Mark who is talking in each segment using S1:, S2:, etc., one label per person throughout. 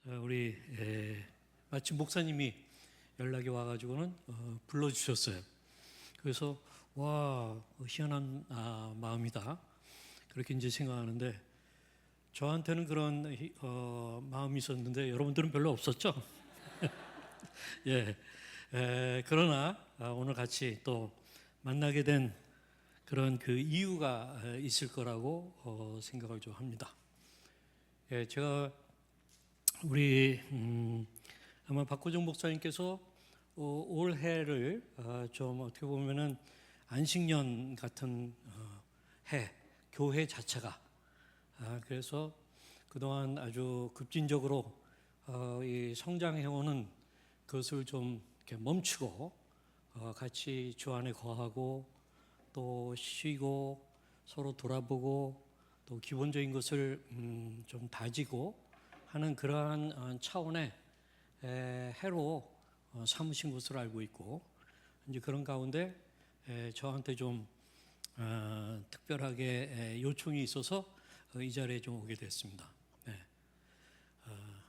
S1: 우리 마침 목사님이 연락이 와가지고는 불러주셨어요. 그래서 와, 희한한 마음이다, 그렇게 이제 생각하는데, 저한테는 그런 마음이 있었는데 여러분들은 별로 없었죠? 예. 그러나 오늘 같이 또 만나게 된 그런 그 이유가 있을 거라고 생각을 좀 합니다. 예, 제가 우리 아마 박호정 목사님께서 올해를 좀 어떻게 보면은 안식년 같은 해, 교회 자체가 그래서 그동안 아주 급진적으로 이 성장해오는 그것을 좀 이렇게 멈추고 같이 주 안에 거하고 또 쉬고 서로 돌아보고 또 기본적인 것을 좀 다지고 하는 그러한 차원의 해로 삼으신 것으로 알고 있고, 이제 그런 가운데 저한테 좀 특별하게 요청이 있어서 이 자리에 좀 오게 됐습니다. 네.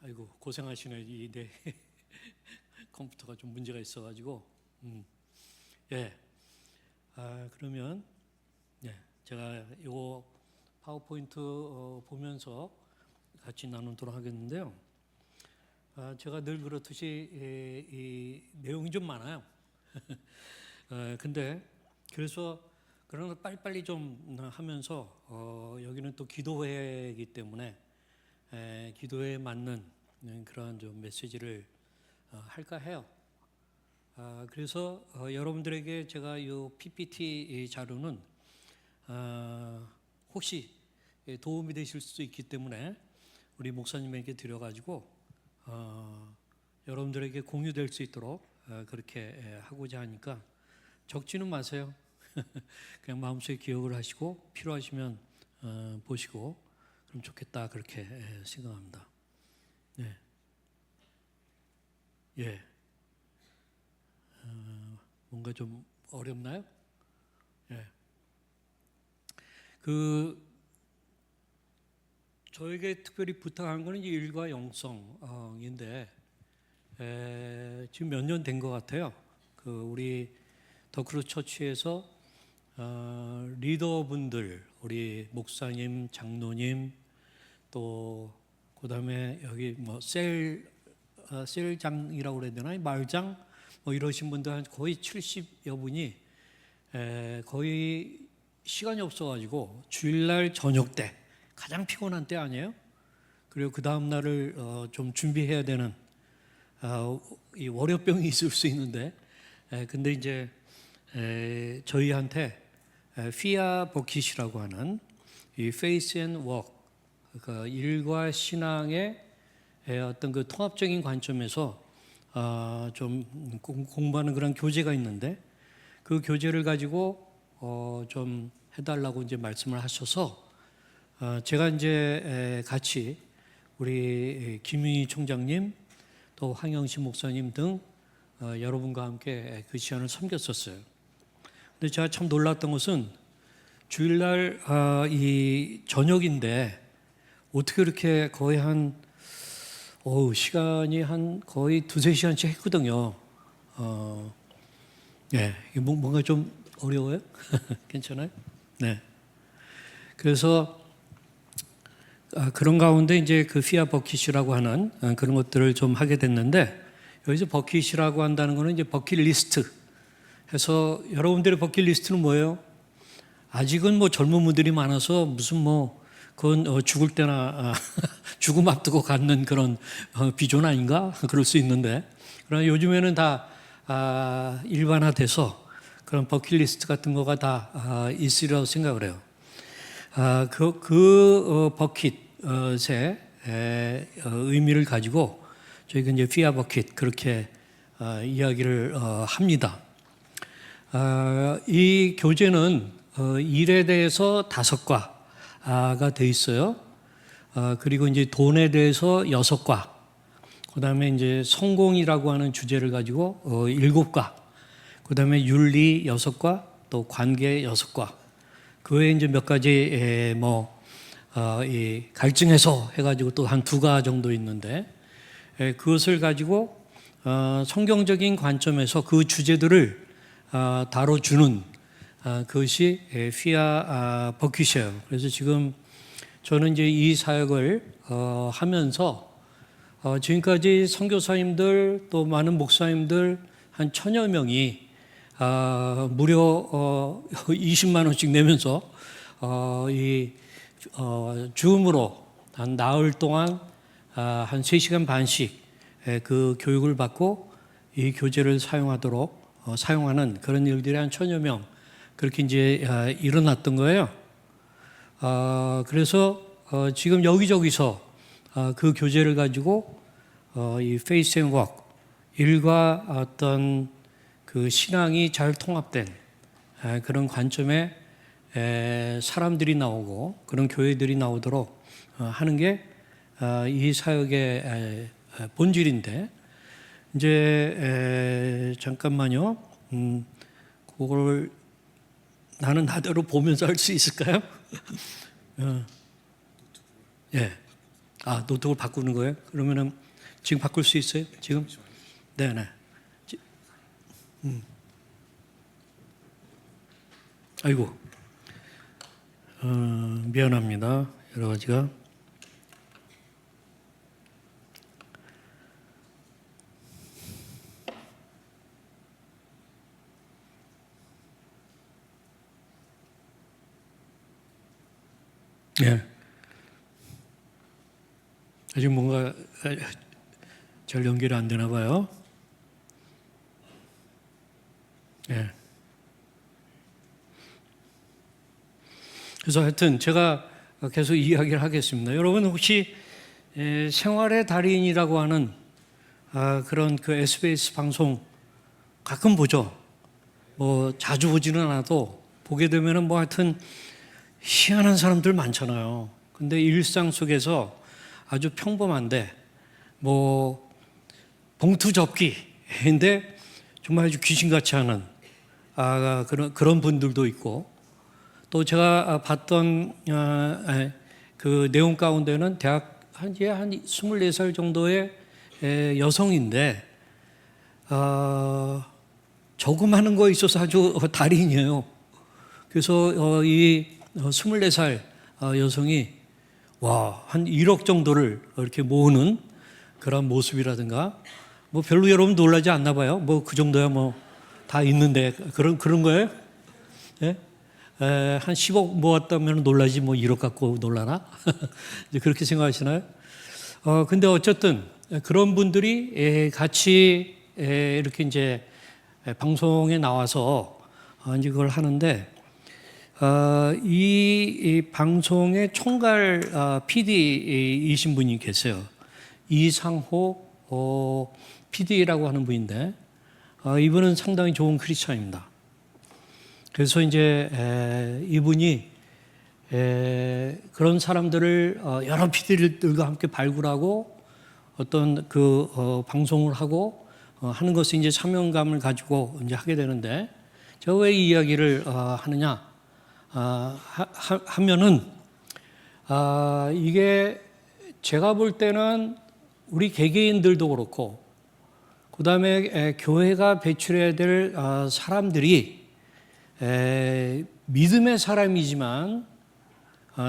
S1: 아이고 고생하시네. 이 내 컴퓨터가 좀 문제가 있어가지고 예. 그러면 제가 요 파워포인트 보면서 같이 나누도록 하겠는데요. 제가 늘 그렇듯이 이 내용이 좀 많아요. 근데 그래서 그런 걸 빨리빨리 좀 하면서 여기는 또 기도회이기 때문에 기도회에 맞는 그런 좀 메시지를 할까 해요. 그래서 여러분들에게 제가 이 PPT 자료는 혹시 도움이 되실 수 있기 때문에 우리 목사님에게 드려가지고 여러분들에게 공유될 수 있도록 그렇게 하고자 하니까 적지는 마세요. 그냥 마음속에 기억을 하시고 필요하시면 보시고 그럼 좋겠다, 그렇게 생각합니다. 네. 예. 뭔가 좀 어렵나요? 예. 저에게 특별히 부탁한 거는 이제 일과 영성인데 지금 몇 년 된 것 같아요. 우리 더크루 처치에서 리더분들, 우리 목사님, 장로님, 또 그다음에 여기 뭐 셀장이라고 그래야 되나, 마을장 뭐 이러신 분들 한 거의 70여 분이 거의 시간이 없어가지고 주일날 저녁 때 가장 피곤한 때 아니에요? 그리고 그 다음 날을 좀 준비해야 되는 이 월요병이 있을 수 있는데, 근데 이제 저희한테 피아 버킷이라고 하는 이 페이스 앤 워크, 그 일과 신앙의 어떤 그 통합적인 관점에서 좀 공부하는 그런 교재가 있는데, 그 교재를 가지고 좀 해달라고 이제 말씀을 하셔서 제가 이제 같이 우리 김윤희 총장님 또 황영신 목사님 등 여러분과 함께 그 시간을 섬겼었어요. 근데 제가 참 놀랐던 것은 주일날 이 저녁인데 어떻게 이렇게 거의 시간이 한 거의 2-3시간씩 했거든요. 예, 뭔가 좀 어려워요? 괜찮아요? 네. 그래서 그런 가운데 이제 그 피아 버킷이라고 하는 그런 것들을 좀 하게 됐는데, 여기서 버킷이라고 한다는 거는 이제 버킷리스트 해서, 여러분들의 버킷리스트는 뭐예요? 아직은 뭐 젊은 분들이 많아서 무슨 그건 죽을 때나 죽음 앞두고 갖는 그런 비전 아닌가? 그럴 수 있는데, 그러나 요즘에는 다 일반화돼서 그런 버킷리스트 같은 거가 다 있으리라고 생각을 해요. 버킷의 의미를 가지고 저희가 이제 피아 버킷 그렇게 이야기를 합니다. 이 교재는 일에 대해서 5과가 돼 있어요. 그리고 이제 돈에 대해서 6과, 그 다음에 이제 성공이라고 하는 주제를 가지고 7과, 그 다음에 윤리 6과, 또 관계 6과, 그 외에 이제 몇 가지 이 갈증해서 해가지고 또 한 2과 정도 있는데, 그것을 가지고 성경적인 관점에서 그 주제들을 다뤄주는 그것이 피아 버킷이에요. 그래서 지금 저는 이제 이 사역을 하면서 지금까지 선교사님들 또 많은 목사님들 한 1000여 명이 무려 20만 원씩 내면서 이 줌으로 한 나흘 동안 한 3시간 반씩 그 교육을 받고 이 교재를 사용하는 그런 일들이 한 1000여 명 그렇게 이제 일어났던 거예요. 그래서 지금 여기저기서 그 교재를 가지고 이 페이스 앤 웍 일과 어떤 그 신앙이 잘 통합된 그런 관점에 사람들이 나오고 그런 교회들이 나오도록 하는 게 이 사역의 본질인데 이제 잠깐만요. 그걸 나는 나대로 보면서 할 수 있을까요? 예. 노트북을 바꾸는 거예요? 그러면은 지금 바꿀 수 있어요? 지금? 네네. 아이고. 미안합니다. 여러 가지가. 예. 아직 뭔가 잘 연결이 안 되나 봐요. 예. 그래서 하여튼 제가 계속 이야기를 하겠습니다. 여러분 혹시 생활의 달인이라고 하는 그런 그 SBS 방송 가끔 보죠? 뭐 자주 보지는 않아도 보게 되면은 뭐 하여튼 희한한 사람들 많잖아요. 근데 일상 속에서 아주 평범한데 뭐 봉투 접기인데 정말 아주 귀신같이 하는 그런 분들도 있고 또 제가 봤던 그 내용 가운데는 대학 한 24살 정도의 여성인데 조그마한 거에 있어서 아주 달인이에요. 그래서 이 24살 여성이 한 1억 정도를 이렇게 모으는 그런 모습이라든가 뭐 별로 여러분 놀라지 않나 봐요. 뭐 그 정도야 뭐 다 있는데 그런 거예요? 예? 한 10억 모았다면 놀라지 뭐 1억 갖고 놀라나? 이제 그렇게 생각하시나요? 근데 어쨌든 그런 분들이 같이 이렇게 이제 방송에 나와서 이제 그걸 하는데 이 방송의 총괄 PD이신 분이 계세요. 이상호 PD라고 하는 분인데 이분은 상당히 좋은 크리스천입니다. 그래서 이제 이분이 그런 사람들을 여러 PD들과 함께 발굴하고 어떤 그 방송을 하고 하는 것을 이제 사명감을 가지고 이제 하게 되는데 제가 왜 이 이야기를 하느냐 하면은 이게 제가 볼 때는 우리 개개인들도 그렇고 그 다음에 교회가 배출해야 될 사람들이 믿음의 사람이지만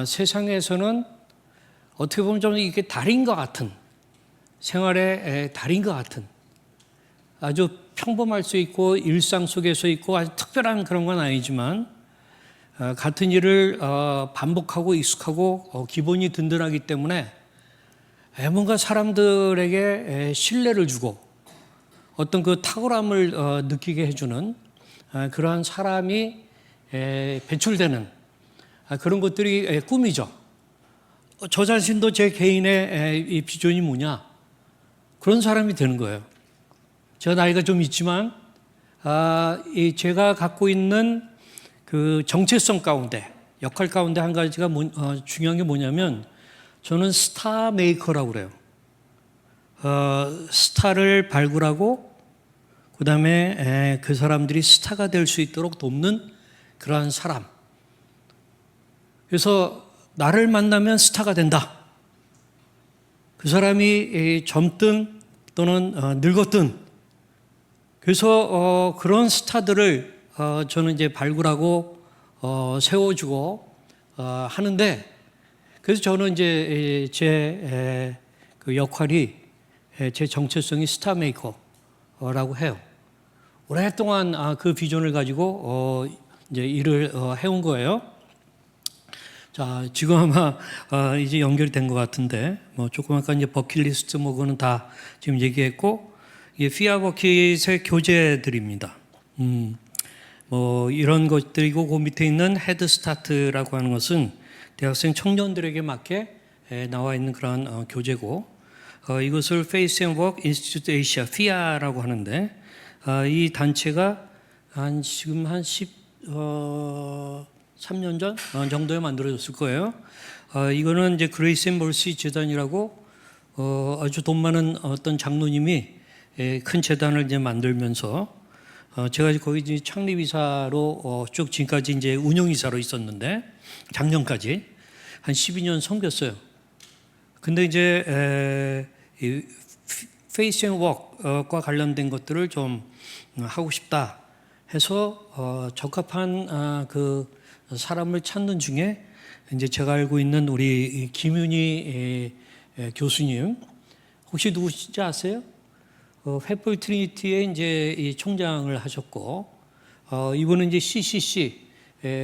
S1: 세상에서는 어떻게 보면 좀 이게 달인과 같은 생활의 달인과 같은 아주 평범할 수 있고 일상 속에서 있고 아주 특별한 그런 건 아니지만 같은 일을 반복하고 익숙하고 기본이 든든하기 때문에 뭔가 사람들에게 신뢰를 주고 어떤 그 탁월함을 느끼게 해주는 그러한 사람이 배출되는 그런 것들이 꿈이죠. 저 자신도 제 개인의 이 비전이 뭐냐? 그런 사람이 되는 거예요. 제가 나이가 좀 있지만 제가 갖고 있는 그 정체성 가운데 역할 가운데 한 가지가 중요한 게 뭐냐면 저는 스타 메이커라고 그래요. 스타를 발굴하고 그 다음에 그 사람들이 스타가 될 수 있도록 돕는 그러한 사람. 그래서 나를 만나면 스타가 된다. 그 사람이 젊든 또는 늙었든 그래서 그런 스타들을 저는 이제 발굴하고 세워주고 하는데 그래서 저는 이제 제 그 역할이 제 정체성이 스타 메이커라고 해요. 오랫동안 그 비전을 가지고 이제 일을 해온 거예요. 자, 지금 아마 이제 연결이 된 것 같은데 뭐 조금 아까 이제 버킷리스트 뭐 그거는 다 지금 얘기했고 이게 피아 버킷의 교재들입니다. 뭐 이런 것들이고 그 밑에 있는 헤드 스타트라고 하는 것은 대학생 청년들에게 맞게 나와 있는 그런 교재고 이것을 Face and Work Institute Asia (FIA라고) 하는데 이 단체가 지금 한 13년 전 정도에 만들어졌을 거예요. 이거는 이제 그레이스 앤 멀시 재단이라고 아주 돈 많은 어떤 장로님이 큰 재단을 이제 만들면서 제가 거기 이제 창립이사로 쭉 지금까지 이제 운영이사로 있었는데 작년까지 한 12년 섬겼어요. 근데 이제 이 페이스 앤 워크과 관련된 것들을 좀 하고 싶다 해서 적합한 그 사람을 찾는 중에 이제 제가 알고 있는 우리 김윤희 교수님 혹시 누구신지 아세요? 횃불 트리니티의 이제 이 총장을 하셨고 이분은 이제 CCC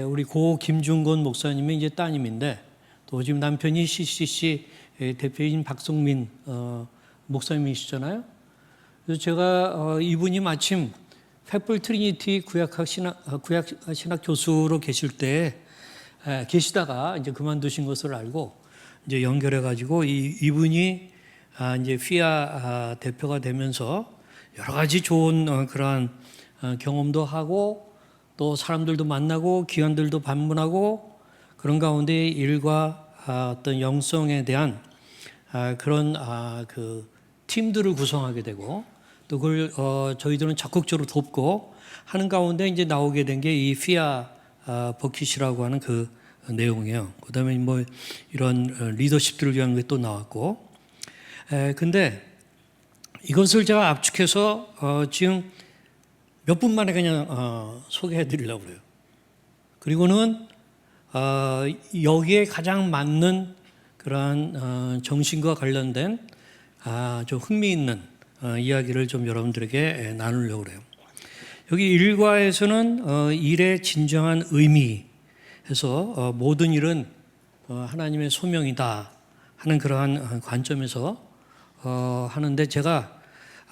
S1: 우리 고 김중건 목사님의 이제 따님인데 또 지금 남편이 CCC 대표인 박성민 목사님이시잖아요. 그래서 제가 이분이 마침 횃불 트리니티 구약학 신학 교수로 계실 때 계시다가 이제 그만두신 것을 알고 이제 연결해 가지고 이분이 이제 피아 대표가 되면서 여러 가지 좋은 그러한 경험도 하고 또 사람들도 만나고 기관들도 방문하고 그런 가운데 일과 어떤 영성에 대한 그런 그 팀들을 구성하게 되고 또 그걸 저희들은 적극적으로 돕고 하는 가운데 이제 나오게 된 게 이 피아 버킷이라고 하는 그 내용이에요. 그다음에 뭐 이런 리더십들을 위한 게 또 나왔고, 근데 이것을 제가 압축해서 지금 몇 분 만에 그냥 소개해드리려고 그래요. 그리고는 여기에 가장 맞는 그러한 정신과 관련된 좀 흥미있는 이야기를 좀 여러분들에게 나누려고 그래요. 여기 일과에서는 일의 진정한 의미에서 모든 일은 하나님의 소명이다 하는 그러한 관점에서 하는데 제가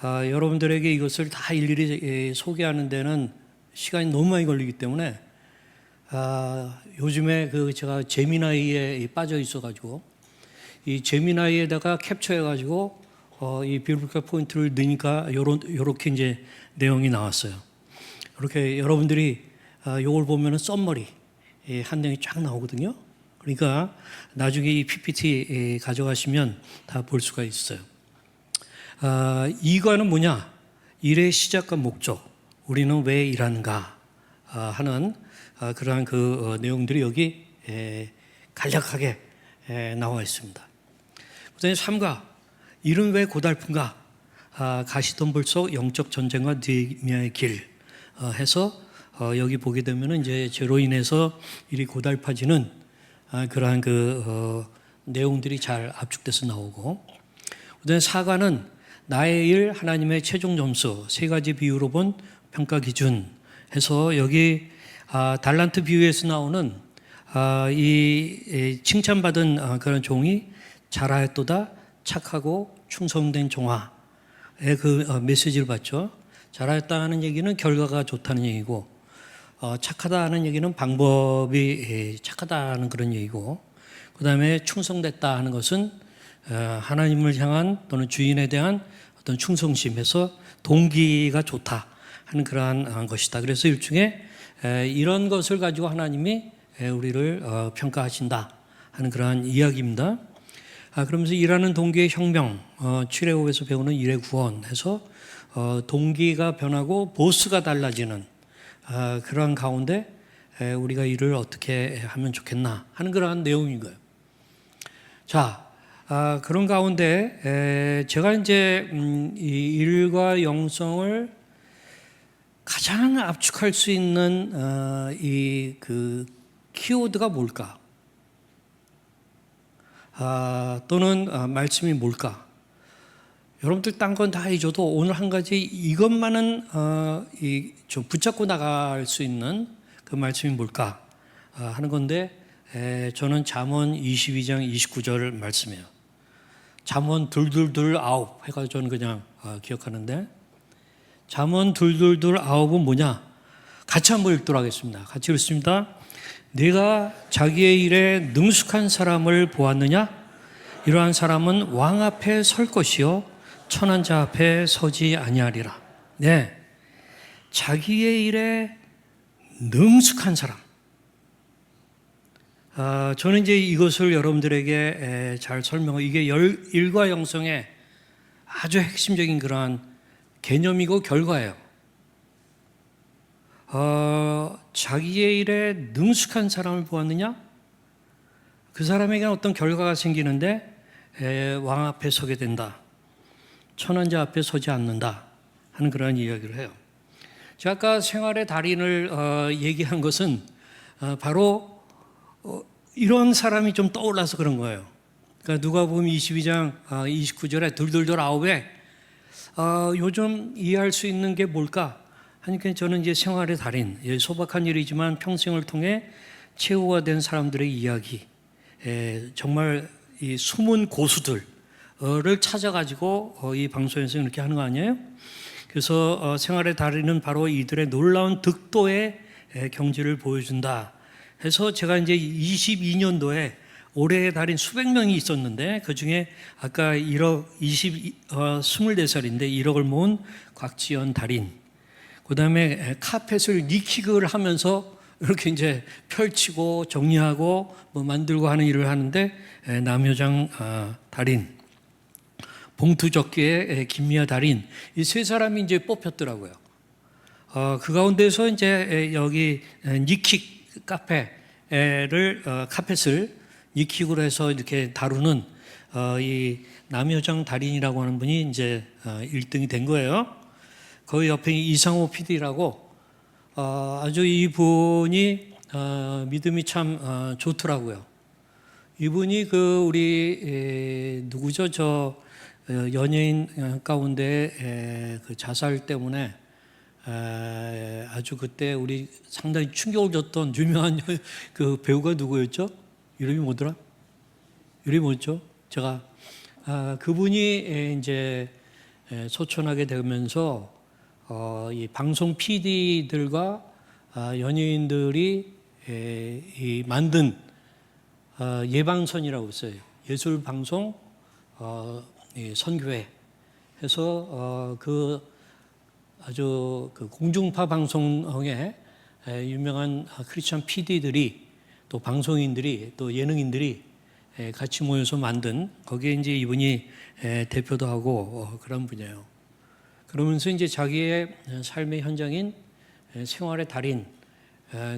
S1: 여러분들에게 이것을 다 일일이 소개하는 데는 시간이 너무 많이 걸리기 때문에 요즘에 그 제가 제미나이에 빠져 있어가지고 이 제미나이에다가 캡처해가지고 이 비블리컬 포인트를 넣으니까 요렇게 이제 내용이 나왔어요. 이렇게 여러분들이 요걸 보면은 썸머리 한 내용이 쫙 나오거든요. 그러니까 나중에 이 PPT 가져가시면 다 볼 수가 있어요. 이거는 뭐냐? 일의 시작과 목적, 우리는 왜 일하는가 하는 그러한 그 내용들이 여기 간략하게 나와 있습니다. 그다음에 3가 일은 왜 고달픈가? 가시덤불 속 영적 전쟁과 느헤미야의 길 해서 여기 보게 되면은 이제 죄로 인해서 일이 고달파지는 그러한 그 내용들이 잘 압축돼서 나오고, 그다음에 4가는 나의 일 하나님의 최종 점수 3가지 비유로 본 평가 기준 해서 여기 달란트 비유에서 나오는 이 칭찬받은 그런 종이 잘하였도다 착하고 충성된 종아의 그 메시지를 봤죠. 잘하였다는 얘기는 결과가 좋다는 얘기고 착하다는 얘기는 방법이 착하다는 그런 얘기고, 그 다음에 충성됐다 하는 것은 하나님을 향한 또는 주인에 대한 어떤 충성심에서 동기가 좋다 하는 그러한 것이다. 그래서 일종의 이런 것을 가지고 하나님이 우리를 평가하신다 하는 그러한 이야기입니다. 그러면서 일하는 동기의 혁명, 출애굽에서 배우는 일의 구원 해서 동기가 변하고 보스가 달라지는 그런 가운데 우리가 일을 어떻게 하면 좋겠나 하는 그러한 내용인 거예요. 자, 그런 가운데 제가 이제 이 일과 영성을 가장 압축할 수 있는 이 그 키워드가 뭘까? 또는 말씀이 뭘까? 여러분들 딴 건 다 잊어도 오늘 한 가지 이것만은 좀 붙잡고 나갈 수 있는 그 말씀이 뭘까 하는 건데, 저는 잠언 22장 29절 말씀이에요. 잠언 둘둘둘 아홉 해가지고 저는 그냥 기억하는데, 잠언 둘둘둘 아홉은 뭐냐? 같이 한번 읽도록 하겠습니다. 같이 읽습니다. 내가 자기의 일에 능숙한 사람을 보았느냐? 이러한 사람은 왕 앞에 설 것이요 천한 자 앞에 서지 아니하리라. 네, 자기의 일에 능숙한 사람. 저는 이제 이것을 여러분들에게 잘 설명하고, 이게 일과 영성의 아주 핵심적인 그러한 개념이고 결과예요. 자기의 일에 능숙한 사람을 보았느냐? 그 사람에게는 어떤 결과가 생기는데, 왕 앞에 서게 된다. 천한 자 앞에 서지 않는다 하는 그런 이야기를 해요. 제가 아까 생활의 달인을 얘기한 것은 바로 이런 사람이 좀 떠올라서 그런 거예요. 그러니까 누가복음 22장 29절에 둘둘둘 아홉에 요즘 이해할 수 있는 게 뭘까 하니까 저는 이제 생활의 달인, 소박한 일이지만 평생을 통해 최후화된 사람들의 이야기, 정말 이 숨은 고수들을 찾아가지고 이 방송에서 이렇게 하는 거 아니에요? 그래서 생활의 달인은 바로 이들의 놀라운 득도의 경지를 보여준다 해서, 제가 이제 22년도에 올해의 달인 수백 명이 있었는데, 그 중에 아까 24살인데 1억을 모은 곽지연 달인, 그 다음에 카펫을 니킥을 하면서 이렇게 이제 펼치고 정리하고 뭐 만들고 하는 일을 하는데, 남효장 달인, 봉투접기의 김미아 달인, 이 세 사람이 이제 뽑혔더라고요. 그 가운데서 이제 여기 니킥 카펫을 니킥으로 해서 이렇게 다루는 이 남효장 달인이라고 하는 분이 이제 1등이 된 거예요. 거기 옆에 이상호 PD라고 아주 이분이 믿음이 참 좋더라고요. 이분이 그 우리 누구죠? 저 연예인 가운데 그 자살 때문에 아주 그때 우리 상당히 충격을 줬던 유명한 그 배우가 누구였죠? 이름이 뭐더라? 이름이 뭐였죠? 제가 그분이 이제 소천하게 되면서 이 방송 PD들과 연예인들이 이 만든 예방선이라고 있어요. 예술 방송 선교회 해서 그 아주 그 공중파 방송에 유명한 크리스천 PD들이, 또 방송인들이, 또 예능인들이 같이 모여서 만든, 거기에 이제 이분이 대표도 하고 그런 분이에요. 그러면서 이제 자기의 삶의 현장인 생활의 달인,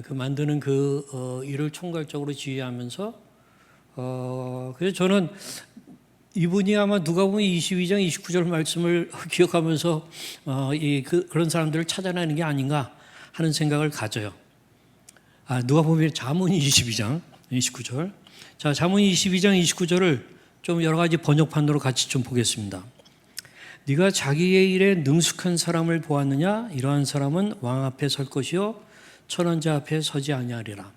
S1: 그 만드는 그 일을 총괄적으로 지휘하면서, 그래서 저는 이분이 아마 누가복음 22장 29절 말씀을 기억하면서 그런 사람들을 찾아내는 게 아닌가 하는 생각을 가져요. 누가복음 잠언 22장 29절. 자, 잠언 22장 29절을 좀 여러 가지 번역판으로 같이 좀 보겠습니다. 네가 자기의 일에 능숙한 사람을 보았느냐? 이러한 사람은 왕 앞에 설 것이요 천한 자 앞에 서지 아니하리라.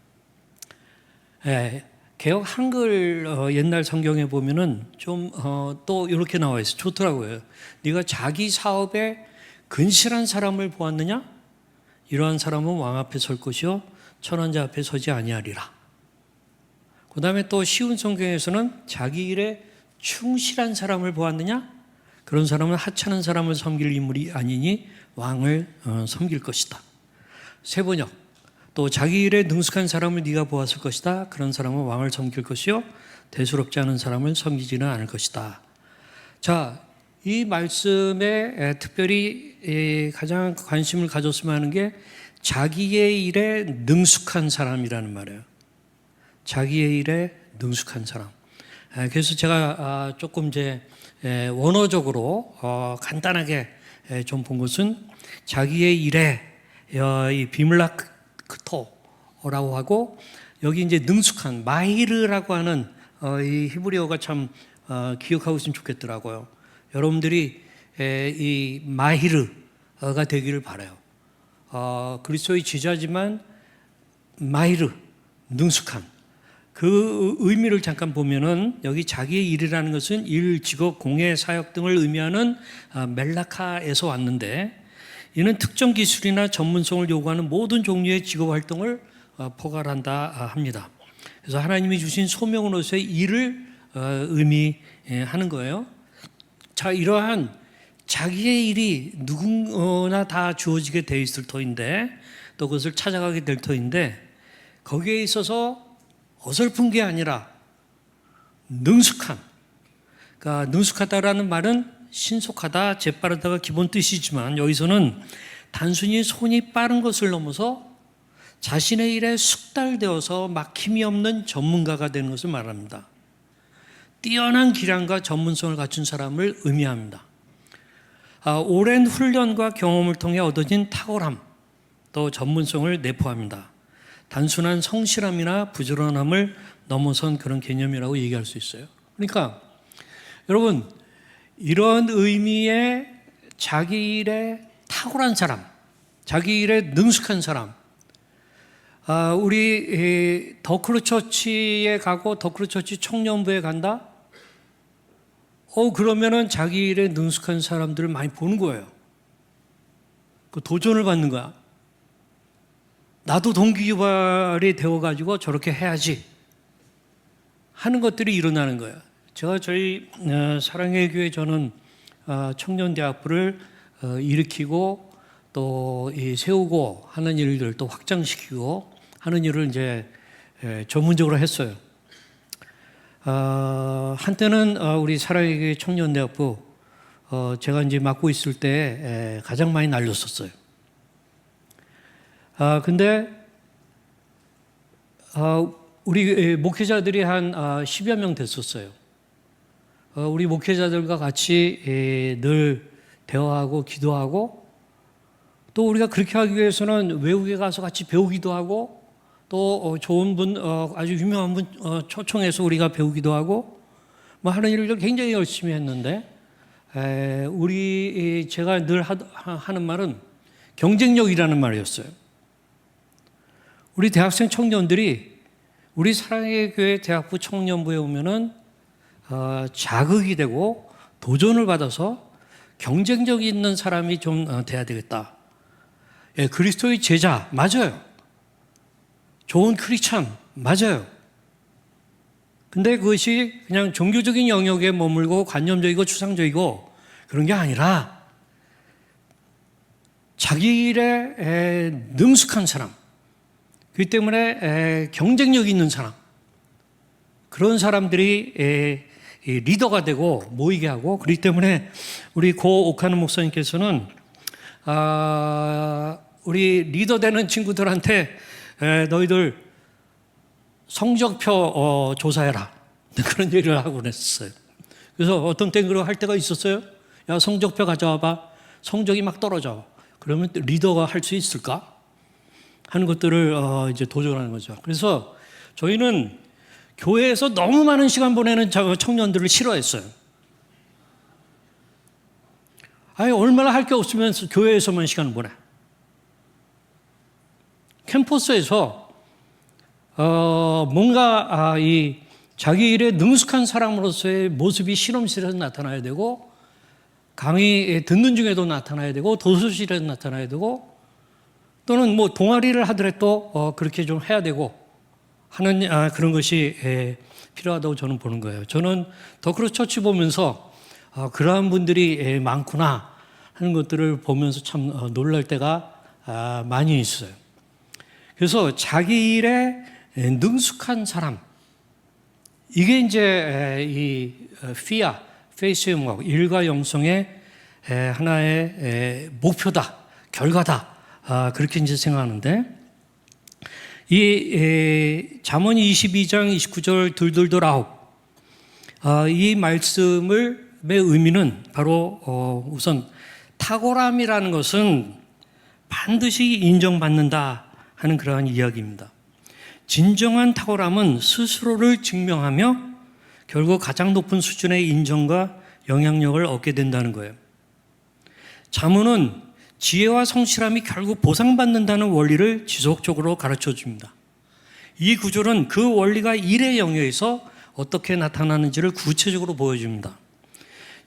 S1: 개역 한글 옛날 성경에 보면은 좀 또 이렇게 나와 있어. 좋더라고요. 네가 자기 사업에 근실한 사람을 보았느냐? 이러한 사람은 왕 앞에 설 것이요 천한 자 앞에 서지 아니하리라. 그 다음에 또 쉬운 성경에서는 자기 일에 충실한 사람을 보았느냐? 그런 사람은 하찮은 사람을 섬길 인물이 아니니 왕을 섬길 것이다. 세 번역. 또 자기 일에 능숙한 사람을 네가 보았을 것이다. 그런 사람은 왕을 섬길 것이요 대수롭지 않은 사람을 섬기지는 않을 것이다. 자, 이 말씀에 특별히 가장 관심을 가졌으면 하는 게 자기의 일에 능숙한 사람이라는 말이에요. 자기의 일에 능숙한 사람. 그래서 제가 조금 이제 원어적으로 간단하게 좀 본 것은 자기의 일에 이 비밀라크토라고 하고 여기 이제 능숙한 마히르라고 하는 이 히브리어가 참 기억하고 있으면 좋겠더라고요. 여러분들이 이 마히르가 되기를 바라요. 그리스도의 제자지만 마히르, 능숙한 그 의미를 잠깐 보면은 여기 자기의 일이라는 것은 일, 직업, 공예, 사역 등을 의미하는 멜라카에서 왔는데 이는 특정 기술이나 전문성을 요구하는 모든 종류의 직업 활동을 포괄한다 합니다. 그래서 하나님이 주신 소명으로서의 일을 의미하는 거예요. 자, 이러한 자기의 일이 누구나 다 주어지게 돼 있을 터인데 또 그것을 찾아가게 될 터인데 거기에 있어서 어설픈 게 아니라 능숙한, 그러니까 능숙하다라는 말은 신속하다, 재빠르다가 기본 뜻이지만 여기서는 단순히 손이 빠른 것을 넘어서 자신의 일에 숙달되어서 막힘이 없는 전문가가 되는 것을 말합니다. 뛰어난 기량과 전문성을 갖춘 사람을 의미합니다. 오랜 훈련과 경험을 통해 얻어진 탁월함, 또 전문성을 내포합니다. 단순한 성실함이나 부지런함을 넘어선 그런 개념이라고 얘기할 수 있어요. 그러니까 여러분, 이런 의미의 자기 일에 탁월한 사람, 자기 일에 능숙한 사람, 우리 더크루처치에 가고 더크루처치 청년부에 간다? 그러면은 자기 일에 능숙한 사람들을 많이 보는 거예요. 그 도전을 받는 거야. 나도 동기유발이 되어가지고 저렇게 해야지 하는 것들이 일어나는 거예요. 제가 저희 사랑의 교회 저는 청년대학부를 일으키고 또 세우고 하는 일들 또 확장시키고 하는 일을 이제 전문적으로 했어요. 한때는 우리 사랑의 교회 청년대학부 제가 이제 맡고 있을 때 가장 많이 날렸었어요. 근데 우리 목회자들이 한 10여 명 됐었어요. 우리 목회자들과 같이 늘 대화하고 기도하고 또 우리가 그렇게 하기 위해서는 외국에 가서 같이 배우기도 하고 또 좋은 분, 아주 유명한 분 초청해서 우리가 배우기도 하고 뭐 하는 일을 굉장히 열심히 했는데 제가 늘 하는 말은 경쟁력이라는 말이었어요. 우리 대학생 청년들이 우리 사랑의 교회 대학부 청년부에 오면은 자극이 되고 도전을 받아서 경쟁력 있는 사람이 좀 돼야 되겠다. 그리스도의 제자 맞아요. 좋은 크리스찬 맞아요. 근데 그것이 그냥 종교적인 영역에 머물고 관념적이고 추상적이고 그런 게 아니라 자기 일에 능숙한 사람, 그렇기 때문에 경쟁력 있는 사람, 그런 사람들이 리더가 되고 모이게 하고, 그렇기 때문에 우리 고 옥하는 목사님께서는 우리 리더 되는 친구들한테 너희들 성적표 조사해라 그런 얘기를 하고 그랬어요. 그래서 어떤 때 그런 할 때가 있었어요. 야, 성적표 가져와봐. 성적이 막 떨어져. 그러면 리더가 할 수 있을까? 하는 것들을 이제 도전하는 거죠. 그래서 저희는 교회에서 너무 많은 시간 보내는 청년들을 싫어했어요. 아니, 얼마나 할 게 없으면 교회에서만 시간을 보내. 캠퍼스에서 뭔가 이 자기 일에 능숙한 사람으로서의 모습이 실험실에서 나타나야 되고, 강의 듣는 중에도 나타나야 되고, 도서실에서 나타나야 되고, 또는 뭐 동아리를 하더라도 그렇게 좀 해야 되고 하는 그런 것이 필요하다고 저는 보는 거예요. 저는 더크루처치 보면서 그러한 분들이 많구나 하는 것들을 보면서 참 놀랄 때가 많이 있어요. 그래서 자기 일에 능숙한 사람, 이게 이제 이 페이스의 영광, 일과 영성의 하나의 목표다, 결과다. 그렇게 이제 생각하는데, 이 잠언 22장 29절 둘둘둘 아홉, 이 말씀의 의미는 바로 우선 탁월함이라는 것은 반드시 인정받는다 하는 그러한 이야기입니다. 진정한 탁월함은 스스로를 증명하며 결국 가장 높은 수준의 인정과 영향력을 얻게 된다는 거예요. 자문은 지혜와 성실함이 결국 보상받는다는 원리를 지속적으로 가르쳐 줍니다. 이 구절은 그 원리가 일의 영역에서 어떻게 나타나는지를 구체적으로 보여줍니다.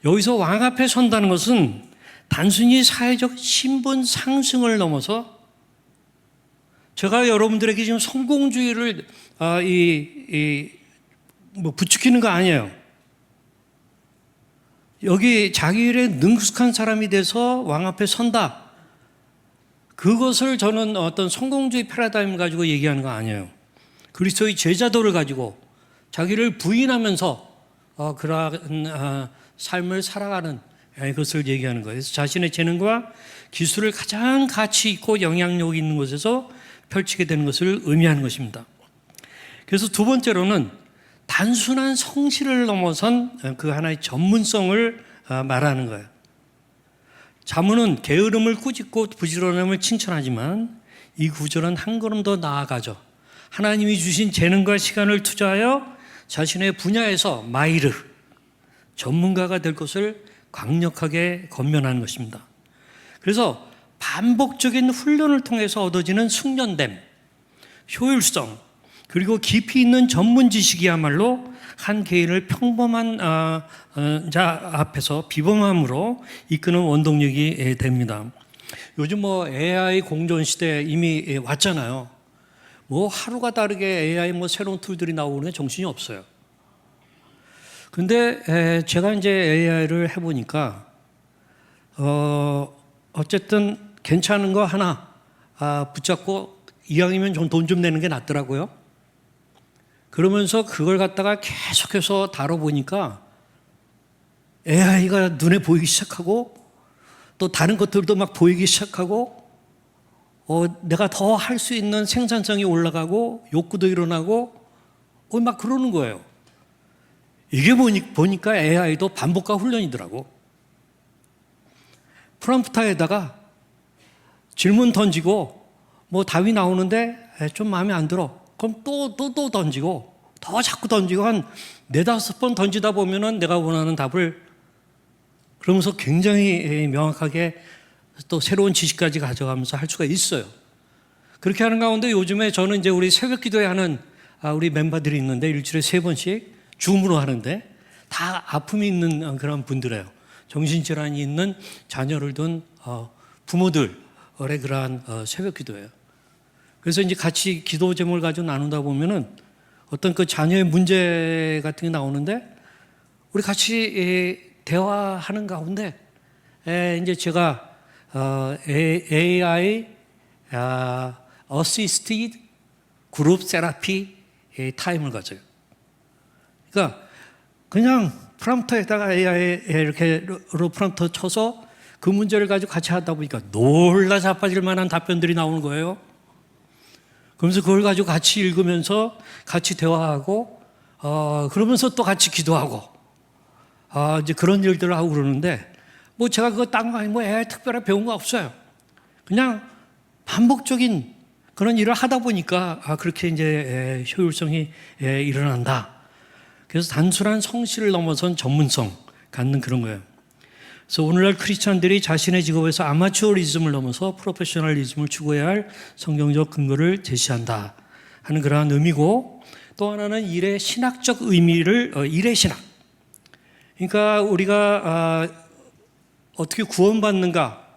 S1: 여기서 왕 앞에 선다는 것은 단순히 사회적 신분 상승을 넘어서 제가 여러분들에게 지금 성공주의를 부추기는 거 아니에요. 여기 자기 일에 능숙한 사람이 돼서 왕 앞에 선다. 그것을 저는 어떤 성공주의 패러다임을 가지고 얘기하는 거 아니에요. 그리스도의 제자도를 가지고 자기를 부인하면서 그러한 삶을 살아가는 것을 얘기하는 거예요. 그래서 자신의 재능과 기술을 가장 가치 있고 영향력 있는 곳에서 펼치게 되는 것을 의미하는 것입니다. 그래서 두 번째로는 단순한 성실을 넘어선 그 하나의 전문성을 말하는 거예요. 자문은 게으름을 꾸짖고 부지런함을 칭찬하지만 이 구절은 한 걸음 더 나아가죠. 하나님이 주신 재능과 시간을 투자하여 자신의 분야에서 마이르, 전문가가 될 것을 강력하게 권면하는 것입니다. 그래서 반복적인 훈련을 통해서 얻어지는 숙련됨, 효율성, 그리고 깊이 있는 전문 지식이야말로 한 개인을 평범한 자 앞에서 비범함으로 이끄는 원동력이 됩니다. 요즘 AI 공존 시대 이미 왔잖아요. 하루가 다르게 AI 새로운 툴들이 나오는 게 정신이 없어요. 근데 제가 이제 AI를 해보니까 어쨌든 괜찮은 거 하나 붙잡고 이왕이면 좀 돈 좀 내는 게 낫더라고요. 그러면서 그걸 갖다가 계속해서 다뤄보니까 AI가 눈에 보이기 시작하고 또 다른 것들도 막 보이기 시작하고 내가 더 할 수 있는 생산성이 올라가고 욕구도 일어나고 막 그러는 거예요. 이게 보니까 AI도 반복과 훈련이더라고. 프롬프터에다가 질문 던지고 답이 나오는데 좀 마음에 안 들어. 그럼 또 던지고 더 자꾸 던지고 한 4-5번 던지다 보면은 내가 원하는 답을 그러면서 굉장히 명확하게 또 새로운 지식까지 가져가면서 할 수가 있어요. 그렇게 하는 가운데 요즘에 저는 이제 우리 새벽 기도회 하는 우리 멤버들이 있는데 일주일에 3번씩 줌으로 하는데 다 아픔이 있는 그런 분들이에요. 정신질환이 있는 자녀를 둔 부모들의 그러한 새벽 기도예요. 그래서 이제 같이 기도 제목을 가지고 나누다 보면은 어떤 그 자녀의 문제 같은 게 나오는데 우리 같이 대화하는 가운데 이제 제가 AI Assisted Group Therapy 타임을 가져요. 그러니까 그냥 프롬프터에다가 AI 이렇게 프롬프터 쳐서 그 문제를 가지고 같이 하다 보니까 놀라 자빠질 만한 답변들이 나오는 거예요. 그러면서 그걸 가지고 같이 읽으면서 같이 대화하고 그러면서 또 같이 기도하고 이제 그런 일들을 하고 그러는데 제가 그거 딴 거 아니고 AI 특별하게 배운 거 없어요. 그냥 반복적인 그런 일을 하다 보니까 그렇게 이제 효율성이 일어난다. 그래서 단순한 성실을 넘어선 전문성 갖는 그런 거예요. 그래서 오늘날 크리스찬들이 자신의 직업에서 아마추어리즘을 넘어서 프로페셔널리즘을 추구해야 할 성경적 근거를 제시한다 하는 그러한 의미고, 또 하나는 일의 신학적 의미를 일의 신학. 그러니까 우리가 어떻게 구원받는가,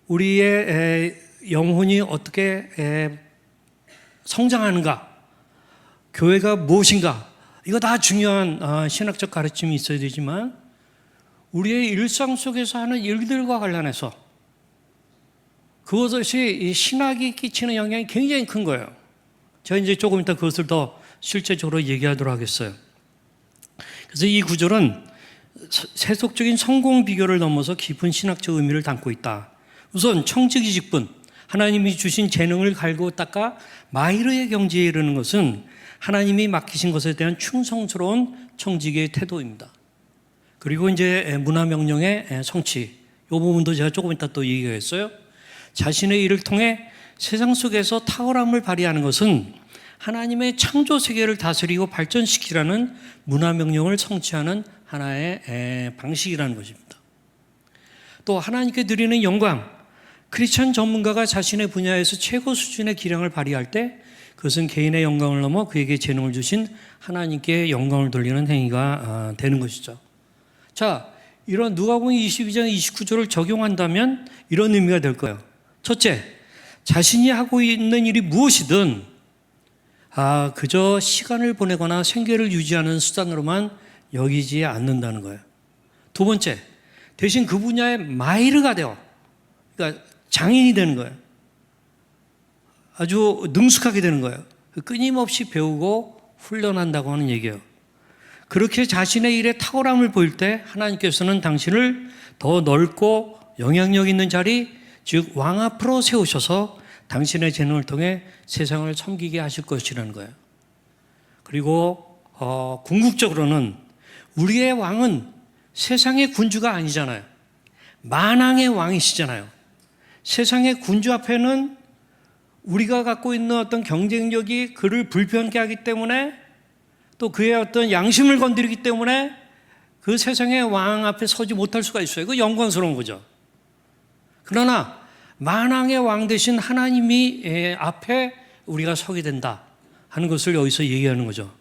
S1: 우리의 영혼이 어떻게 성장하는가, 교회가 무엇인가, 이거 다 중요한 신학적 가르침이 있어야 되지만 우리의 일상 속에서 하는 일들과 관련해서 그것이 이 신학이 끼치는 영향이 굉장히 큰 거예요. 제가 이제 조금 이따 그것을 더 실제적으로 얘기하도록 하겠어요. 그래서 이 구절은 세속적인 성공 비결을 넘어서 깊은 신학적 의미를 담고 있다. 우선 청지기 직분, 하나님이 주신 재능을 갈고 닦아 마이르의 경지에 이르는 것은 하나님이 맡기신 것에 대한 충성스러운 청지기의 태도입니다. 그리고 이제 문화명령의 성취, 이 부분도 제가 조금 이따 또 얘기했어요. 자신의 일을 통해 세상 속에서 탁월함을 발휘하는 것은 하나님의 창조 세계를 다스리고 발전시키라는 문화명령을 성취하는 하나의 방식이라는 것입니다. 또 하나님께 드리는 영광, 크리스천 전문가가 자신의 분야에서 최고 수준의 기량을 발휘할 때 그것은 개인의 영광을 넘어 그에게 재능을 주신 하나님께 영광을 돌리는 행위가 되는 것이죠. 자, 이런 누가복음 22장 29절을 적용한다면 이런 의미가 될 거예요. 첫째, 자신이 하고 있는 일이 무엇이든 그저 시간을 보내거나 생계를 유지하는 수단으로만 여기지 않는다는 거예요. 두 번째, 대신 그 분야의 마이르가 되어, 그러니까 장인이 되는 거예요. 아주 능숙하게 되는 거예요. 끊임없이 배우고 훈련한다고 하는 얘기예요. 그렇게 자신의 일에 탁월함을 보일 때 하나님께서는 당신을 더 넓고 영향력 있는 자리, 즉 왕 앞으로 세우셔서 당신의 재능을 통해 세상을 섬기게 하실 것이라는 거예요. 그리고 궁극적으로는 우리의 왕은 세상의 군주가 아니잖아요. 만왕의 왕이시잖아요. 세상의 군주 앞에는 우리가 갖고 있는 어떤 경쟁력이 그를 불편케 하기 때문에 또 그의 어떤 양심을 건드리기 때문에 그 세상의 왕 앞에 서지 못할 수가 있어요. 그 영광스러운 거죠. 그러나 만왕의 왕 되신 하나님이 앞에 우리가 서게 된다 하는 것을 여기서 얘기하는 거죠.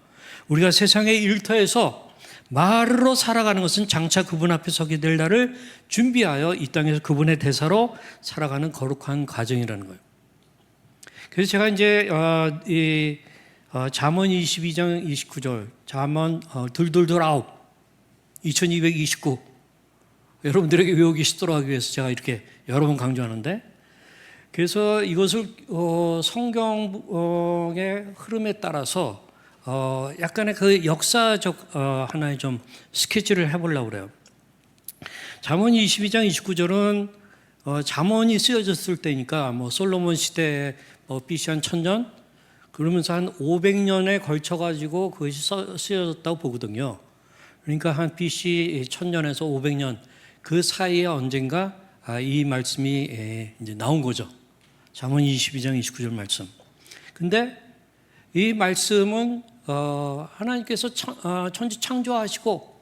S1: 우리가 세상의 일터에서 말로 살아가는 것은 장차 그분 앞에 서게 될 날을 준비하여 이 땅에서 그분의 대사로 살아가는 거룩한 과정이라는 거예요. 그래서 제가 이제 잠언 22장 29절, 잠언 둘둘둘9 2229 여러분들에게 외우기 쉽도록 하기 위해서 제가 이렇게 여러 번 강조하는데, 그래서 이것을 성경의 흐름에 따라서 약간의 그 역사적 하나의 좀 스케치를 해보려고 그래요. 잠언 22장 29절은 잠언이 쓰여졌을 때니까 뭐 솔로몬 시대에 BC 한 1000년 그러면서 한 500년에 걸쳐가지고 그것이 쓰여졌다고 보거든요. 그러니까 한 BC 1000년에서 500년 그 사이에 언젠가 이 말씀이 이제 나온 거죠. 잠언 22장 29절 말씀. 근데 이 말씀은 하나님께서 천지 창조하시고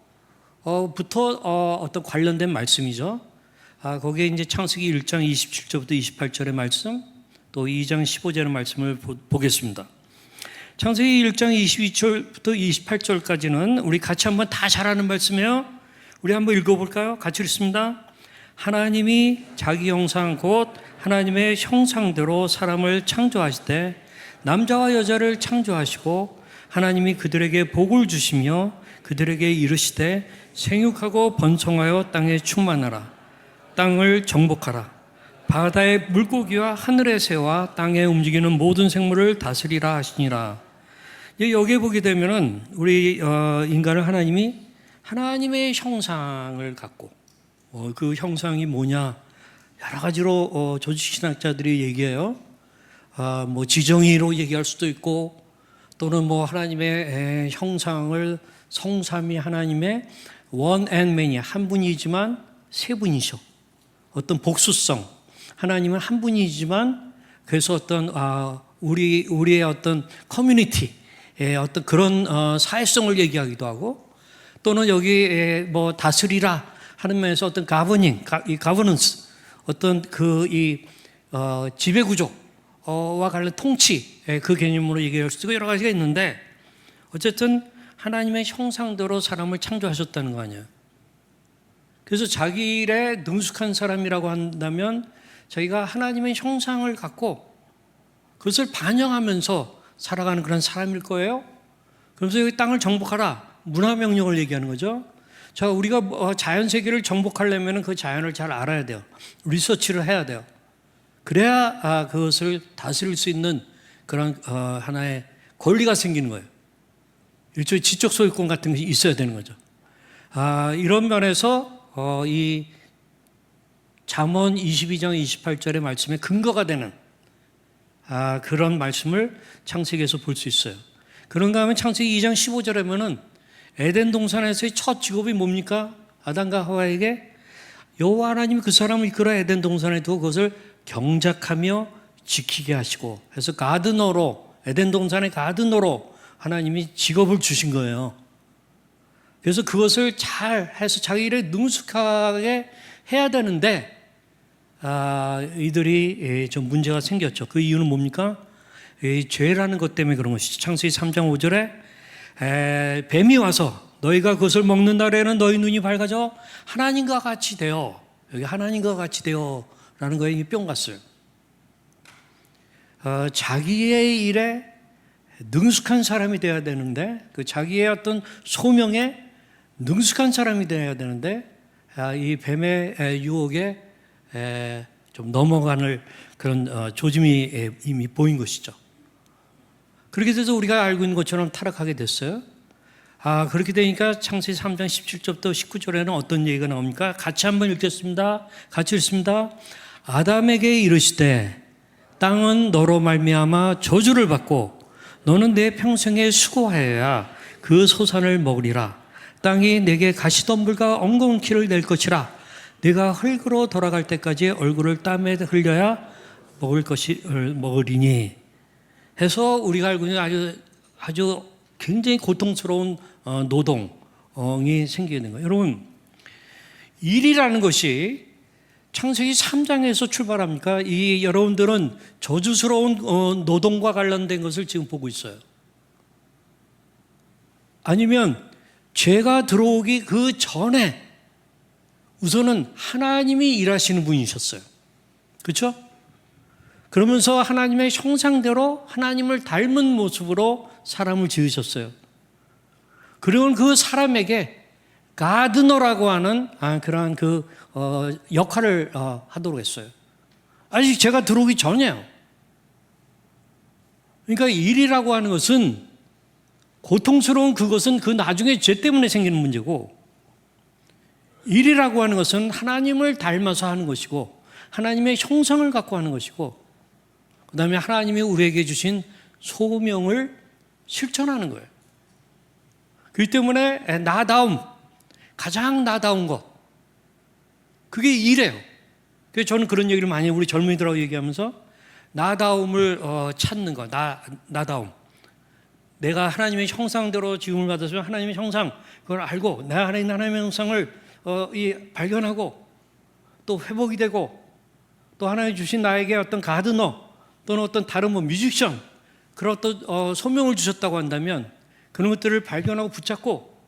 S1: 부터 어떤 관련된 말씀이죠. 거기에 이제 창세기 1장 27절부터 28절의 말씀, 또 2장 15절의 말씀을 보겠습니다. 창세기 1장 22절부터 28절까지는 우리 같이 한번 다 잘 아는 말씀이에요. 우리 한번 읽어볼까요? 같이 읽습니다. 하나님이 자기 형상 곧 하나님의 형상대로 사람을 창조하시되 남자와 여자를 창조하시고 하나님이 그들에게 복을 주시며 그들에게 이르시되 생육하고 번성하여 땅에 충만하라. 땅을 정복하라. 바다의 물고기와 하늘의 새와 땅에 움직이는 모든 생물을 다스리라 하시니라. 여기에 보게 되면은 우리 인간을 하나님이 하나님의 형상을 갖고 그 형상이 뭐냐 여러 가지로 조직신학자들이 얘기해요. 뭐 지정의로 얘기할 수도 있고 또는 뭐 하나님의 형상을 성삼위 하나님의 one and many 한 분이지만 세 분이셔. 어떤 복수성 하나님은 한 분이지만 그래서 어떤 우리의 어떤 커뮤니티의 어떤 그런 사회성을 얘기하기도 하고 또는 여기 뭐 다스리라 하는 면에서 어떤 가버넌스 어떤 지배 구조와 관련 통치 그 개념으로 얘기할 수도 있고 여러 가지가 있는데 어쨌든 하나님의 형상대로 사람을 창조하셨다는 거 아니에요. 그래서 자기 일에 능숙한 사람이라고 한다면 자기가 하나님의 형상을 갖고 그것을 반영하면서 살아가는 그런 사람일 거예요. 그러면서 여기 땅을 정복하라. 문화명령을 얘기하는 거죠. 자, 우리가 자연 세계를 정복하려면 그 자연을 잘 알아야 돼요. 리서치를 해야 돼요. 그래야 그것을 다스릴 수 있는 그런 하나의 권리가 생기는 거예요. 일종의 지적 소유권 같은 것이 있어야 되는 거죠. 이런 면에서 이 잠언 22장 28절의 말씀에 근거가 되는 그런 말씀을 창세기에서 볼 수 있어요. 그런가 하면 창세기 2장 15절에 보면은 에덴 동산에서의 첫 직업이 뭡니까? 아담과 하와에게 여호와 하나님이 그 사람을 이끌어 에덴 동산에 두고 그것을 경작하며 지키게 하시고 해서 가드너로, 에덴 동산의 가드너로 하나님이 직업을 주신 거예요. 그래서 그것을 잘 해서 자기 일에 능숙하게 해야 되는데 이들이 좀 문제가 생겼죠. 그 이유는 뭡니까? 죄라는 것 때문에 그런 것이죠. 창세기 3장 5절에 뱀이 와서 너희가 그것을 먹는 날에는 너희 눈이 밝아져 하나님과 같이 되어, 여기 하나님과 같이 되어 라는 거에 뿅 갔어요. 자기의 일에 능숙한 사람이 되어야 되는데, 그 자기의 어떤 소명에 능숙한 사람이 되어야 되는데, 이 뱀의 유혹에 좀 넘어가는 그런 조짐이 이미 보인 것이죠. 그렇게 돼서 우리가 알고 있는 것처럼 타락하게 됐어요. 그렇게 되니까 창세기 3장 17절부터 19절에는 어떤 얘기가 나옵니까? 같이 한번 읽겠습니다. 같이 읽습니다. 아담에게 이르시되 땅은 너로 말미암아 저주를 받고 너는 내 평생에 수고하여야 그 소산을 먹으리라. 땅이 내게 가시덤불과 엉거운 키를 낼 것이라. 내가 흙으로 돌아갈 때까지 얼굴을 땀에 흘려야 먹으리니. 해서 우리가 알고 있는 아주 굉장히 고통스러운 노동이 생기게 된 거예요. 여러분, 일이라는 것이 창세기 3장에서 출발합니까? 이 여러분들은 저주스러운 노동과 관련된 것을 지금 보고 있어요. 아니면 죄가 들어오기 그 전에 우선은 하나님이 일하시는 분이셨어요. 그렇죠? 그러면서 하나님의 형상대로 하나님을 닮은 모습으로 사람을 지으셨어요. 그리고 그 사람에게 가드너라고 하는 그러한 역할을 하도록 했어요. 아직 제가 들어오기 전이에요. 그러니까 일이라고 하는 것은 고통스러운 그것은 그 나중에 죄 때문에 생기는 문제고, 일이라고 하는 것은 하나님을 닮아서 하는 것이고 하나님의 형상을 갖고 하는 것이고, 그 다음에 하나님이 우리에게 주신 소명을 실천하는 거예요. 그렇기 때문에 가장 나다운 것, 그게 일이에요. 그래서 저는 그런 얘기를 많이 우리 젊은이들하고 얘기하면서 나다움을 찾는 거, 나다움. 내가 하나님의 형상대로 지음을 받았으면 하나님의 형상, 그걸 알고 내가 하나님의 형상을 발견하고 또 회복이 되고, 또 하나님 주신 나에게 어떤 가드너 또는 어떤 다른 뮤지션, 그런 어떤 소명을 주셨다고 한다면 그런 것들을 발견하고 붙잡고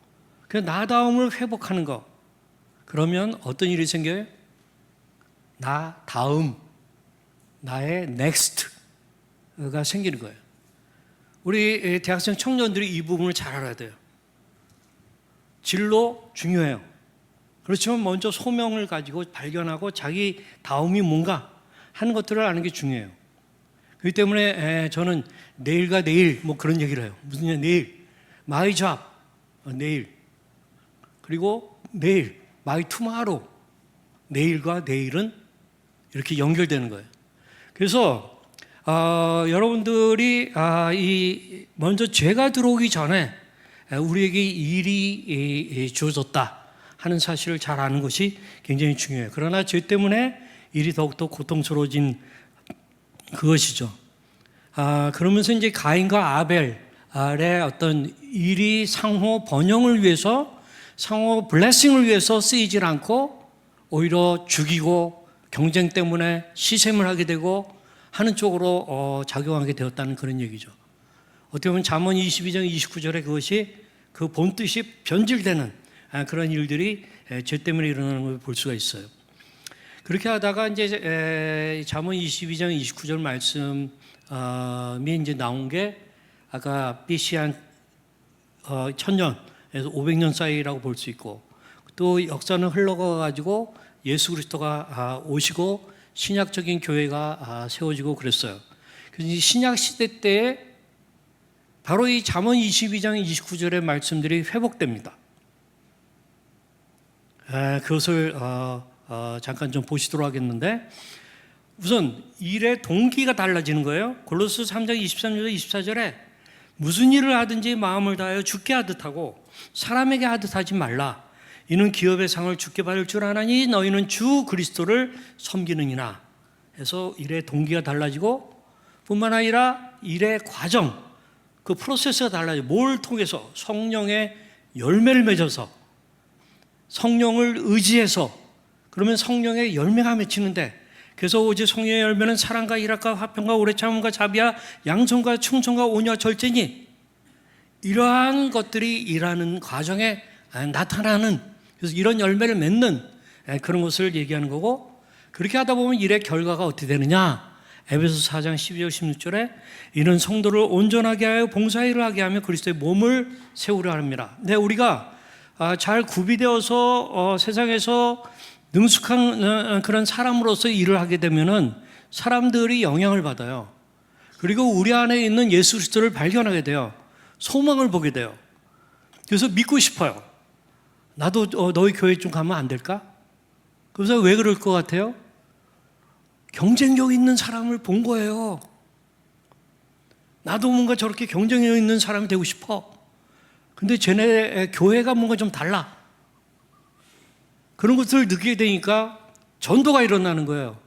S1: 그 나다움을 회복하는 것, 그러면 어떤 일이 생겨요? 나의 넥스트가 생기는 거예요. 우리 대학생 청년들이 이 부분을 잘 알아야 돼요. 진로 중요해요. 그렇지만 먼저 소명을 가지고 발견하고 자기 다음이 뭔가 하는 것들을 아는 게 중요해요. 그렇기 때문에 저는 내일과 내일 그런 얘기를 해요. 무슨 내일, my job, 내일. 그리고 내일, my tomorrow. 내일과 내일은 이렇게 연결되는 거예요. 그래서 여러분들이 먼저 죄가 들어오기 전에 우리에게 일이 주어졌다 하는 사실을 잘 아는 것이 굉장히 중요해요. 그러나 죄 때문에 일이 더욱더 고통스러워진 그것이죠. 그러면서 이제 가인과 아벨의 어떤 일이 상호 번영을 위해서, 상호 블레싱을 위해서 쓰이질 않고 오히려 죽이고 경쟁 때문에 시샘을 하게 되고 하는 쪽으로 작용하게 되었다는 그런 얘기죠. 어떻게 보면 잠언 22장 29절에 그것이 그 본뜻이 변질되는 그런 일들이 죄 때문에 일어나는 걸 볼 수가 있어요. 그렇게 하다가 이제 잠언 22장 29절 말씀이 이제 나온 게 아까 BC 한 1000년에서 500년 사이라고 볼 수 있고, 또 역사는 흘러가 가지고 예수 그리스도가 오시고 신약적인 교회가 세워지고 그랬어요. 그래서 신약 시대 때에 바로 이 잠언 22장 29절의 말씀들이 회복됩니다. 그것을 잠깐 좀 보시도록 하겠는데, 우선 일의 동기가 달라지는 거예요. 골로새 3장 23절 24절에 무슨 일을 하든지 마음을 다하여 주께 하듯 하고 사람에게 하듯 하지 말라. 이는 기업의 상을 주께 받을 줄 아나니 너희는 주 그리스도를 섬기느니라. 해서 일의 동기가 달라지고 뿐만 아니라 일의 과정, 그 프로세스가 달라지고 뭘 통해서 성령의 열매를 맺어서 성령을 의지해서 그러면 성령의 열매가 맺히는데, 그래서 오직 성령의 열매는 사랑과 일학과 화평과 오래 참음과 자비와 양선과 충성과 온유와 절제니, 이러한 것들이 일하는 과정에 나타나는, 그래서 이런 열매를 맺는 그런 것을 얘기하는 거고, 그렇게 하다 보면 일의 결과가 어떻게 되느냐. 에베소서 4장 12절 16절에 이는 성도를 온전하게 하여 봉사일을 하게 하며 그리스도의 몸을 세우려 합니다. 네, 우리가 잘 구비되어서 세상에서 능숙한 그런 사람으로서 일을 하게 되면은 사람들이 영향을 받아요. 그리고 우리 안에 있는 예수 그리스도를 발견하게 돼요. 소망을 보게 돼요. 그래서 믿고 싶어요. 나도 너희 교회 좀 가면 안 될까? 그래서 왜 그럴 것 같아요? 경쟁력 있는 사람을 본 거예요. 나도 뭔가 저렇게 경쟁력 있는 사람이 되고 싶어. 근데 쟤네 교회가 뭔가 좀 달라. 그런 것들을 느끼게 되니까 전도가 일어나는 거예요.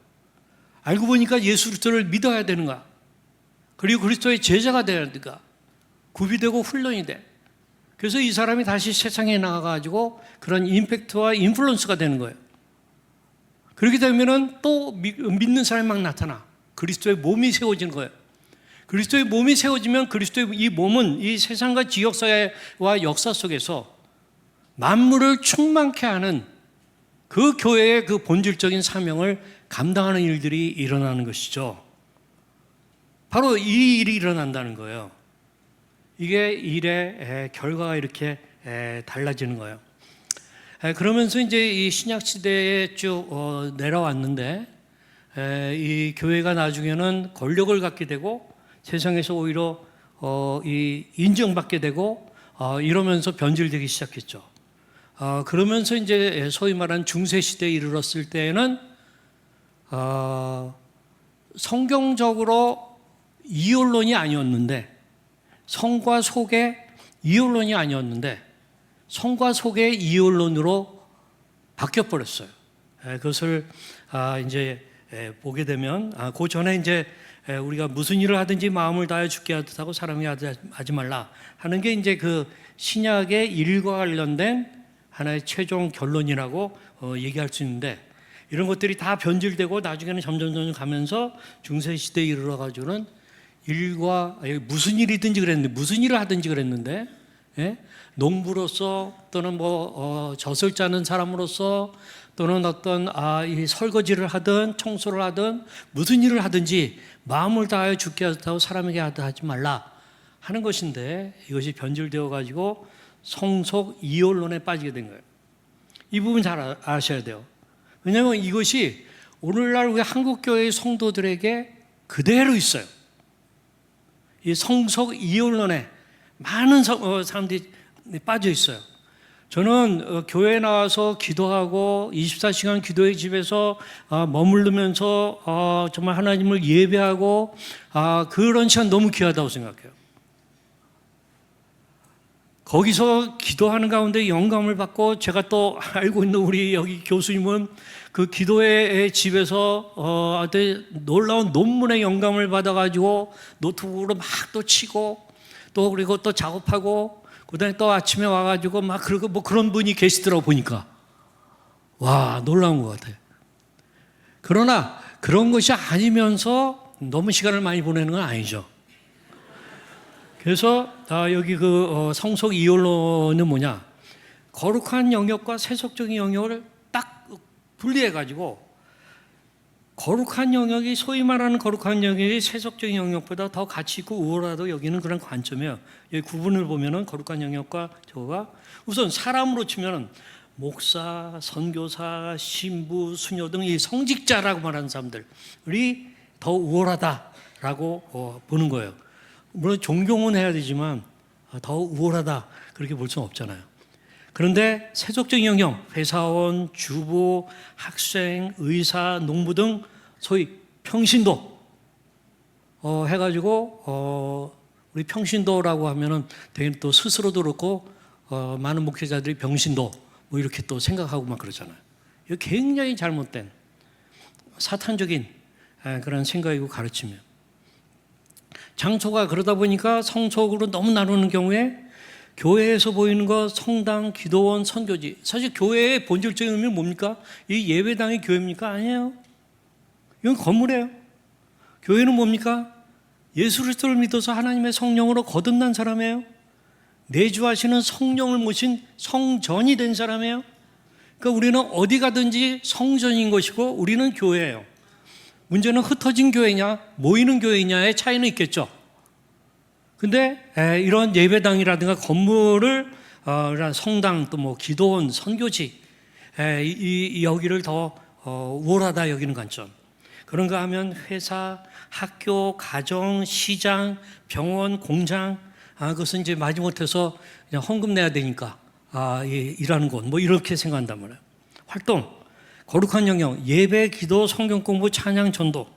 S1: 알고 보니까 예수 그리스도를 믿어야 되는 거야. 그리고 그리스도의 제자가 되어야 되니까 구비되고 훈련이 돼. 그래서 이 사람이 다시 세상에 나가가지고 그런 임팩트와 인플루언스가 되는 거예요. 그렇게 되면은 또 믿는 사람이 막 나타나. 그리스도의 몸이 세워지는 거예요. 그리스도의 몸이 세워지면 그리스도의 이 몸은 이 세상과 지역사회와 역사 속에서 만물을 충만케 하는 그 교회의 그 본질적인 사명을 감당하는 일들이 일어나는 것이죠. 바로 이 일이 일어난다는 거예요. 이게 일의 결과가 이렇게 달라지는 거예요. 그러면서 이제 이 신약 시대에 쭉 내려왔는데, 이 교회가 나중에는 권력을 갖게 되고 세상에서 오히려 이 인정받게 되고 이러면서 변질되기 시작했죠. 그러면서 이제 소위 말하는 중세 시대에 이르렀을 때에는 성경적으로 이혼론이 아니었는데, 성과 속의 이혼론이 아니었는데 성과 속의 이혼론으로 바뀌어버렸어요. 그것을 이제 보게 되면, 그 전에 이제 우리가 무슨 일을 하든지 마음을 다해 주께 하듯 하고 사람에게 하지 말라 하는 게 이제 그 신약의 일과 관련된 하나의 최종 결론이라고 얘기할 수 있는데, 이런 것들이 다 변질되고 나중에는 점점 가면서 중세시대에 이르러가지고는 일과 무슨 일이든지 그랬는데, 무슨 일을 하든지 그랬는데, 농부로서 또는 젖을 짜는 사람으로서 또는 어떤 이 설거지를 하든 청소를 하든 무슨 일을 하든지 마음을 다하여 주께 하고 사람에게 하지 말라 하는 것인데, 이것이 변질되어 가지고 성속 이혼론에 빠지게 된 거예요. 이 부분 잘 아셔야 돼요. 왜냐하면 이것이 오늘날 우리 한국교회의 성도들에게 그대로 있어요. 이 성속 이혼론에 많은 사람들이 빠져 있어요. 저는 교회에 나와서 기도하고 24시간 기도의 집에서 머무르면서 정말 하나님을 예배하고 그런 시간 너무 귀하다고 생각해요. 거기서 기도하는 가운데 영감을 받고, 제가 또 알고 있는 우리 여기 교수님은 그 기도의 집에서 놀라운 논문의 영감을 받아가지고 노트북으로 막 또 치고 또 그리고 또 작업하고, 그다음에 또 아침에 와가지고 막 그러고 그런 분이 계시더라고 보니까. 와, 놀라운 것 같아요. 그러나 그런 것이 아니면서 너무 시간을 많이 보내는 건 아니죠. 그래서 여기 그 성속 이혼론은 뭐냐? 거룩한 영역과 세속적인 영역을 딱 분리해가지고, 거룩한 영역이, 소위 말하는 거룩한 영역이 세속적인 영역보다 더 가치 있고 우월하다고 여기는 그런 관점이에요. 여기 구분을 보면은 거룩한 영역과 저거가 우선 사람으로 치면은 목사, 선교사, 신부, 수녀 등 이 성직자라고 말하는 사람들이 더 우월하다라고 보는 거예요. 물론 존경은 해야 되지만 더 우월하다 그렇게 볼 수는 없잖아요. 그런데 세속적인 영역, 회사원, 주부, 학생, 의사, 농부 등 소위 평신도 해가지고 우리 평신도라고 하면은 되게 또 스스로도 그렇고 많은 목회자들이 병신도 뭐 이렇게 또 생각하고 막 그러잖아요. 이거 굉장히 잘못된 사탄적인 그런 생각이고 가르치면 장소가 그러다 보니까 성속으로 너무 나누는 경우에 교회에서 보이는 거 성당, 기도원, 선교지. 사실 교회의 본질적인 의미는 뭡니까? 이 예배당이 교회입니까? 아니에요. 이건 건물이에요. 교회는 뭡니까? 예수 그리스도를 믿어서 하나님의 성령으로 거듭난 사람이에요. 내주하시는 성령을 모신 성전이 된 사람이에요. 그러니까 우리는 어디 가든지 성전인 것이고 우리는 교회예요. 문제는 흩어진 교회냐 모이는 교회냐의 차이는 있겠죠. 근데 이런 예배당이라든가 건물을 성당 또 뭐 기도원, 선교지 여기를 더 우월하다 여기는 관점. 그런가 하면 회사, 학교, 가정, 시장, 병원, 공장 그것은 이제 마지못해서 그냥 헌금 내야 되니까 일하는 곳 뭐 이렇게 생각한단 말이에요. 활동, 거룩한 영역, 예배, 기도, 성경 공부, 찬양, 전도,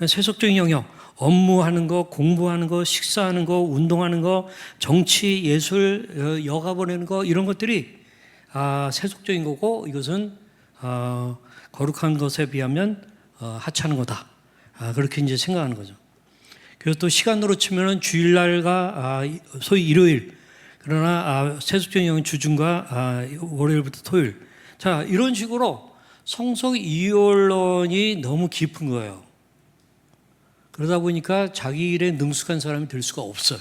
S1: 세속적인 영역, 업무하는 거, 공부하는 거, 식사하는 거, 운동하는 거, 정치, 예술, 여가 보내는 거 이런 것들이 세속적인 거고 이것은 거룩한 것에 비하면 하찮은 거다. 그렇게 이제 생각하는 거죠. 그래서 또 시간으로 치면은 주일날과 소위 일요일, 그러나 세속적인 영역은 주중과 월요일부터 토요일. 자, 이런 식으로 성속 이원론이 너무 깊은 거예요. 그러다 보니까 자기 일에 능숙한 사람이 될 수가 없어요.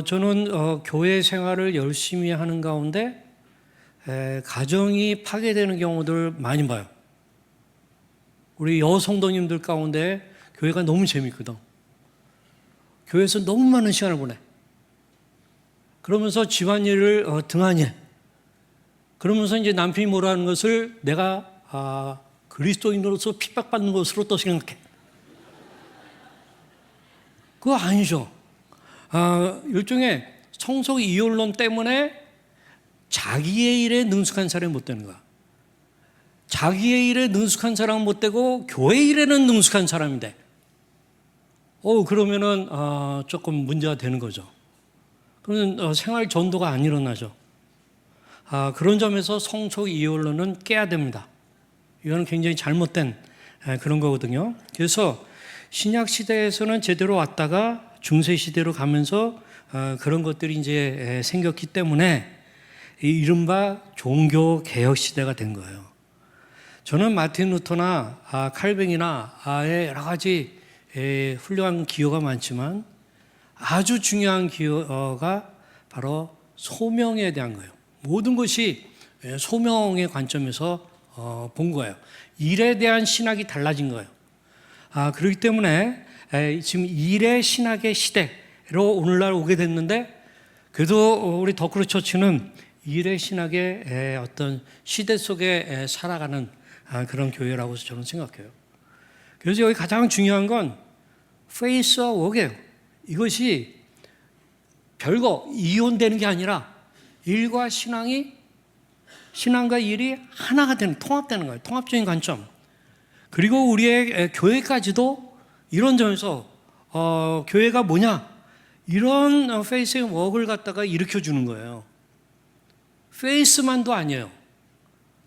S1: 저는 교회 생활을 열심히 하는 가운데 가정이 파괴되는 경우들 많이 봐요. 우리 여성도님들 가운데 교회가 너무 재밌거든. 교회에서 너무 많은 시간을 보내. 그러면서 집안일을 등한히 해. 그러면서 이제 남편이 뭐라는 것을 내가 그리스도인으로서 핍박받는 것으로 또 생각해. 그거 아니죠. 일종의 성속 이혼론 때문에 자기의 일에 능숙한 사람이 못 되는 거야. 자기의 일에 능숙한 사람은 못 되고 교회 일에는 능숙한 사람인데 그러면은 조금 문제가 되는 거죠. 그러면 생활 전도가 안 일어나죠. 그런 점에서 성속 이혼론은 깨야 됩니다. 이건 굉장히 잘못된 그런 거거든요. 그래서 신약 시대에서는 제대로 왔다가 중세 시대로 가면서 그런 것들이 이제 생겼기 때문에 이 이른바 종교 개혁 시대가 된 거예요. 저는 마틴 루터나 칼뱅이나의 여러 가지 훌륭한 기여가 많지만 아주 중요한 기여가 바로 소명에 대한 거예요. 모든 것이 소명의 관점에서 본 거예요. 일에 대한 신학이 달라진 거예요. 그렇기 때문에 지금 일의 신학의 시대로 오늘날 오게 됐는데 그래도 우리 더크로 처치는 일의 신학의 어떤 시대 속에 살아가는 그런 교회라고 저는 생각해요. 그래서 여기 가장 중요한 건 페이스와 워크예요. 이것이 별거 이혼되는 게 아니라 일과 신앙과 일이 하나가 되는, 통합되는 거예요. 통합적인 관점. 그리고 우리의 교회까지도 이런 점에서 교회가 뭐냐? 이런 페이스 앤 워크를 갖다가 일으켜주는 거예요. 페이스만도 아니에요.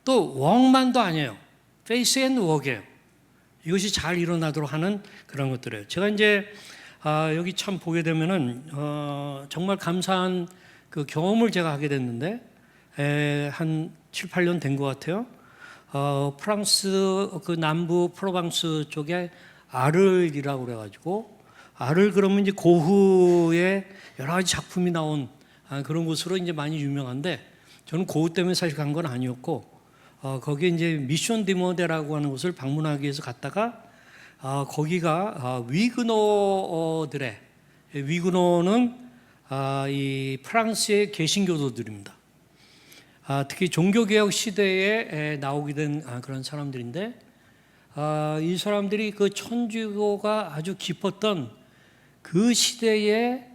S1: 또 워크만도 아니에요. 페이스 앤 워크예요. 이것이 잘 일어나도록 하는 그런 것들이에요. 제가 이제 여기 참 보게 되면은 정말 감사한 그 경험을 제가 하게 됐는데 한 7, 8년 된 것 같아요. 프랑스 그 남부 프로방스 쪽에 아를이라고 그래가지고 아를 그러면 이제 고흐의 여러 가지 작품이 나온 그런 곳으로 이제 많이 유명한데 저는 고흐 때문에 사실 간 건 아니었고 거기에 이제 미션 디모데라고 하는 곳을 방문하기 위해서 갔다가 거기가 위그노들의 위그노는 이 프랑스의 개신교도들입니다. 특히 종교개혁 시대에 나오게 된 그런 사람들인데 이 사람들이 그 천주교가 아주 깊었던 그 시대에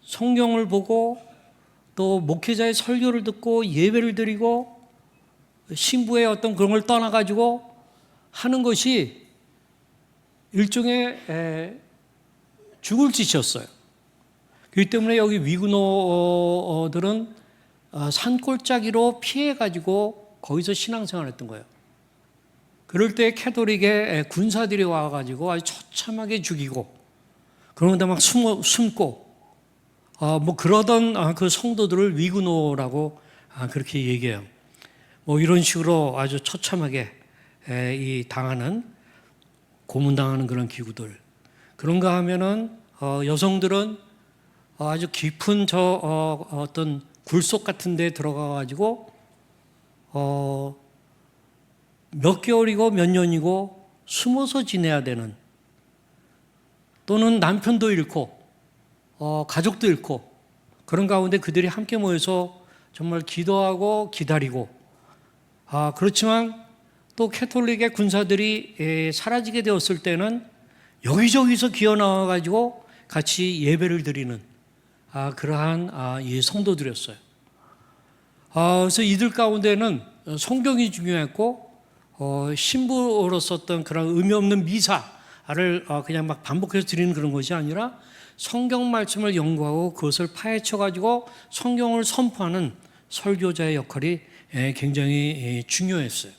S1: 성경을 보고 또 목회자의 설교를 듣고 예배를 드리고 신부의 어떤 그런 걸 떠나가지고 하는 것이 일종의 죽을 짓이었어요. 그렇기 때문에 여기 위그노들은 산골짜기로 피해가지고 거기서 신앙생활을 했던 거예요. 그럴 때 캐톨릭의 군사들이 와가지고 아주 처참하게 죽이고, 그러다 막 숨고, 뭐 그러던 그 성도들을 위그노라고 그렇게 얘기해요. 뭐 이런 식으로 아주 처참하게 이 당하는, 고문당하는 그런 기구들. 그런가 하면은 여성들은 아주 깊은 어떤 굴속 같은 데 들어가가지고 몇 개월이고 몇 년이고 숨어서 지내야 되는, 또는 남편도 잃고 가족도 잃고, 그런 가운데 그들이 함께 모여서 정말 기도하고 기다리고, 그렇지만 또 캐톨릭의 군사들이 사라지게 되었을 때는 여기저기서 기어나와가지고 같이 예배를 드리는 그러한 이 성도들이었어요. 그래서 이들 가운데는 성경이 중요했고, 신부로 썼던 그런 의미 없는 미사를 그냥 막 반복해서 드리는 그런 것이 아니라 성경 말씀을 연구하고 그것을 파헤쳐가지고 성경을 선포하는 설교자의 역할이 굉장히 중요했어요.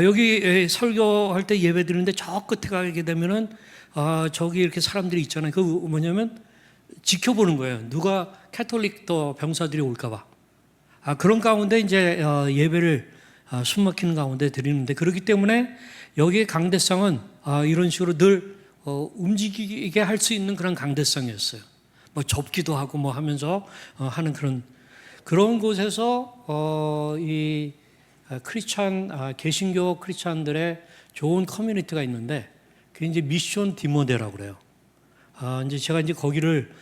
S1: 여기 설교할 때 예배 드리는데 저 끝에 가게 되면은 저기 이렇게 사람들이 있잖아요. 그 뭐냐면 지켜보는 거예요. 누가 캐톨릭 또 병사들이 올까봐. 그런 가운데 이제 예배를 숨막히는 가운데 드리는데, 그렇기 때문에 여기의 강대상은 이런 식으로 늘 움직이게 할 수 있는 그런 강대상이었어요. 뭐 접기도 하고 뭐 하면서 하는 그런 곳에서 이 개신교 크리스찬들의 좋은 커뮤니티가 있는데, 그게 이제 미션 디모데라고 그래요. 이제 제가 이제 거기를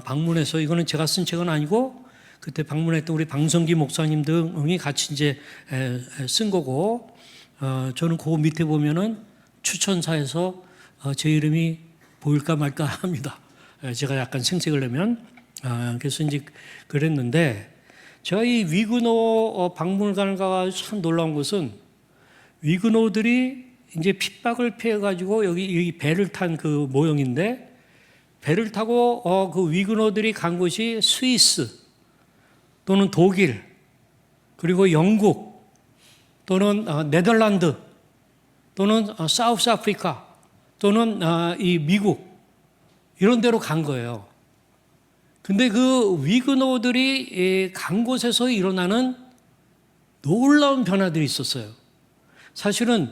S1: 방문해서, 이거는 제가 쓴 책은 아니고 그때 방문했던 우리 방성기 목사님 등이 같이 이제 쓴 거고, 저는 그 밑에 보면은 추천사에서 제 이름이 보일까 말까 합니다. 제가 약간 생색을 내면. 그래서 이제 그랬는데, 제가 이 위그노 박물관을 참 놀라운 것은, 위그노들이 이제 핍박을 피해가지고 여기 이 배를 탄 그 모형인데, 배를 타고 그 위그노들이 간 곳이 스위스 또는 독일, 그리고 영국 또는 네덜란드 또는 사우스 아프리카 또는 이 미국, 이런 데로 간 거예요. 근데 그 위그노들이 간 곳에서 일어나는 놀라운 변화들이 있었어요. 사실은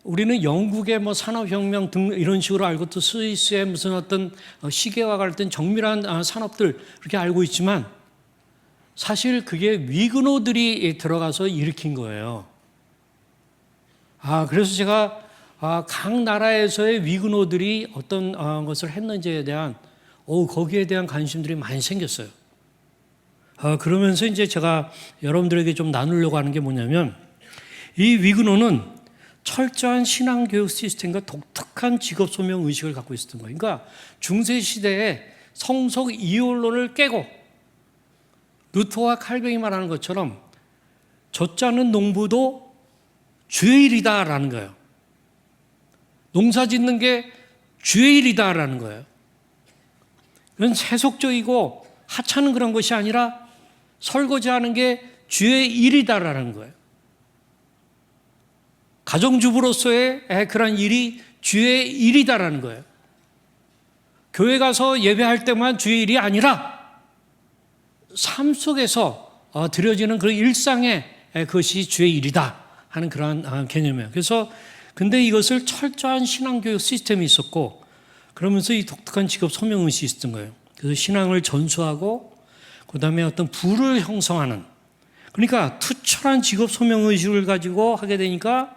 S1: 우리는 영국의 뭐 산업혁명 등 이런 식으로 알고, 또 스위스의 무슨 어떤 시계와 같은 정밀한 산업들 그렇게 알고 있지만, 사실 그게 위그노들이 들어가서 일으킨 거예요. 그래서 제가 각 나라에서의 위그노들이 어떤 것을 했는지에 대한 거기에 대한 관심들이 많이 생겼어요. 그러면서 이제 제가 여러분들에게 좀 나누려고 하는 게 뭐냐면, 이 위그노는 철저한 신앙교육 시스템과 독특한 직업소명 의식을 갖고 있었던 거예요. 그러니까 중세시대에 성속 이혼론을 깨고, 루터와 칼뱅이 말하는 것처럼 젖자는 농부도 주의 일이다라는 거예요. 농사 짓는 게 주의 일이다라는 거예요. 그건 세속적이고 하찮은 그런 것이 아니라 설거지하는 게 주의 일이다라는 거예요. 가정주부로서의 그런 일이 주의 일이다라는 거예요. 교회 가서 예배할 때만 주의 일이 아니라 삶 속에서 드려지는 그런 일상의 그것이 주의 일이다 하는 그러한 개념이에요. 그래서 근데 이것을 철저한 신앙교육 시스템이 있었고, 그러면서 이 독특한 직업 소명의식이 있었던 거예요. 그래서 신앙을 전수하고, 그 다음에 어떤 부를 형성하는, 그러니까 투철한 직업 소명의식을 가지고 하게 되니까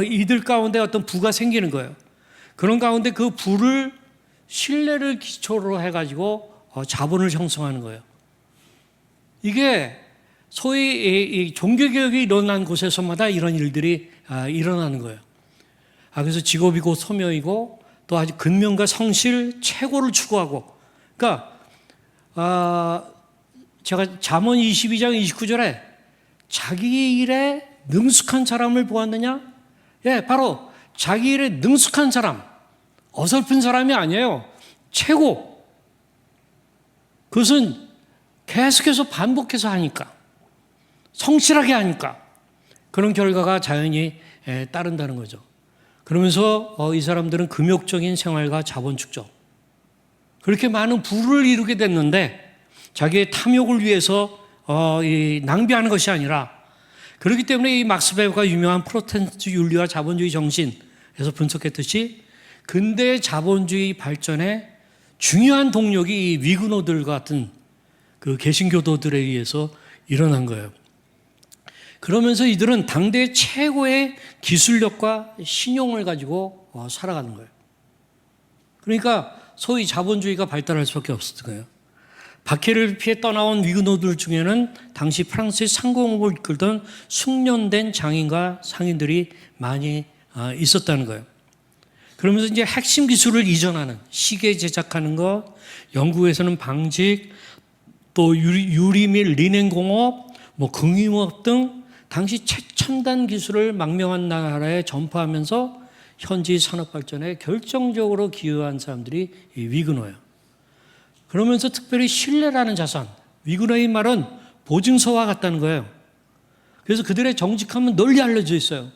S1: 이들 가운데 어떤 부가 생기는 거예요. 그런 가운데 그 부를 신뢰를 기초로 해가지고 자본을 형성하는 거예요. 이게 소위 이 종교개혁이 일어난 곳에서마다 이런 일들이 일어나는 거예요. 그래서 직업이 곧 소명이고, 또 아주 근면과 성실, 최고를 추구하고, 그러니까 제가 잠언 22장 29절에 자기 일에 능숙한 사람을 보았느냐? 바로 자기 일에 능숙한 사람, 어설픈 사람이 아니에요. 최고. 그것은 계속해서 반복해서 하니까, 성실하게 하니까 그런 결과가 자연히 따른다는 거죠. 그러면서 이 사람들은 금욕적인 생활과 자본 축적, 그렇게 많은 부를 이루게 됐는데 자기의 탐욕을 위해서 낭비하는 것이 아니라, 그렇기 때문에 이 막스 베버가 유명한 프로테스탄트 윤리와 자본주의 정신에서 분석했듯이 근대 자본주의 발전의 중요한 동력이 이 위그노들 같은 그 개신교도들에 의해서 일어난 거예요. 그러면서 이들은 당대 최고의 기술력과 신용을 가지고 살아가는 거예요. 그러니까 소위 자본주의가 발달할 수밖에 없었던 거예요. 박해를 피해 떠나온 위그노들 중에는 당시 프랑스의 상공업을 이끌던 숙련된 장인과 상인들이 많이 있었다는 거예요. 그러면서 이제 핵심 기술을 이전하는 시계 제작하는 것, 영국에서는 방직, 또 유리 및 리넨 공업, 금융업 등 당시 최첨단 기술을 망명한 나라에 전파하면서 현지 산업 발전에 결정적으로 기여한 사람들이 이 위그노예요. 그러면서 특별히 신뢰라는 자산, 위그노의 말은 보증서와 같다는 거예요. 그래서 그들의 정직함은 널리 알려져 있어요.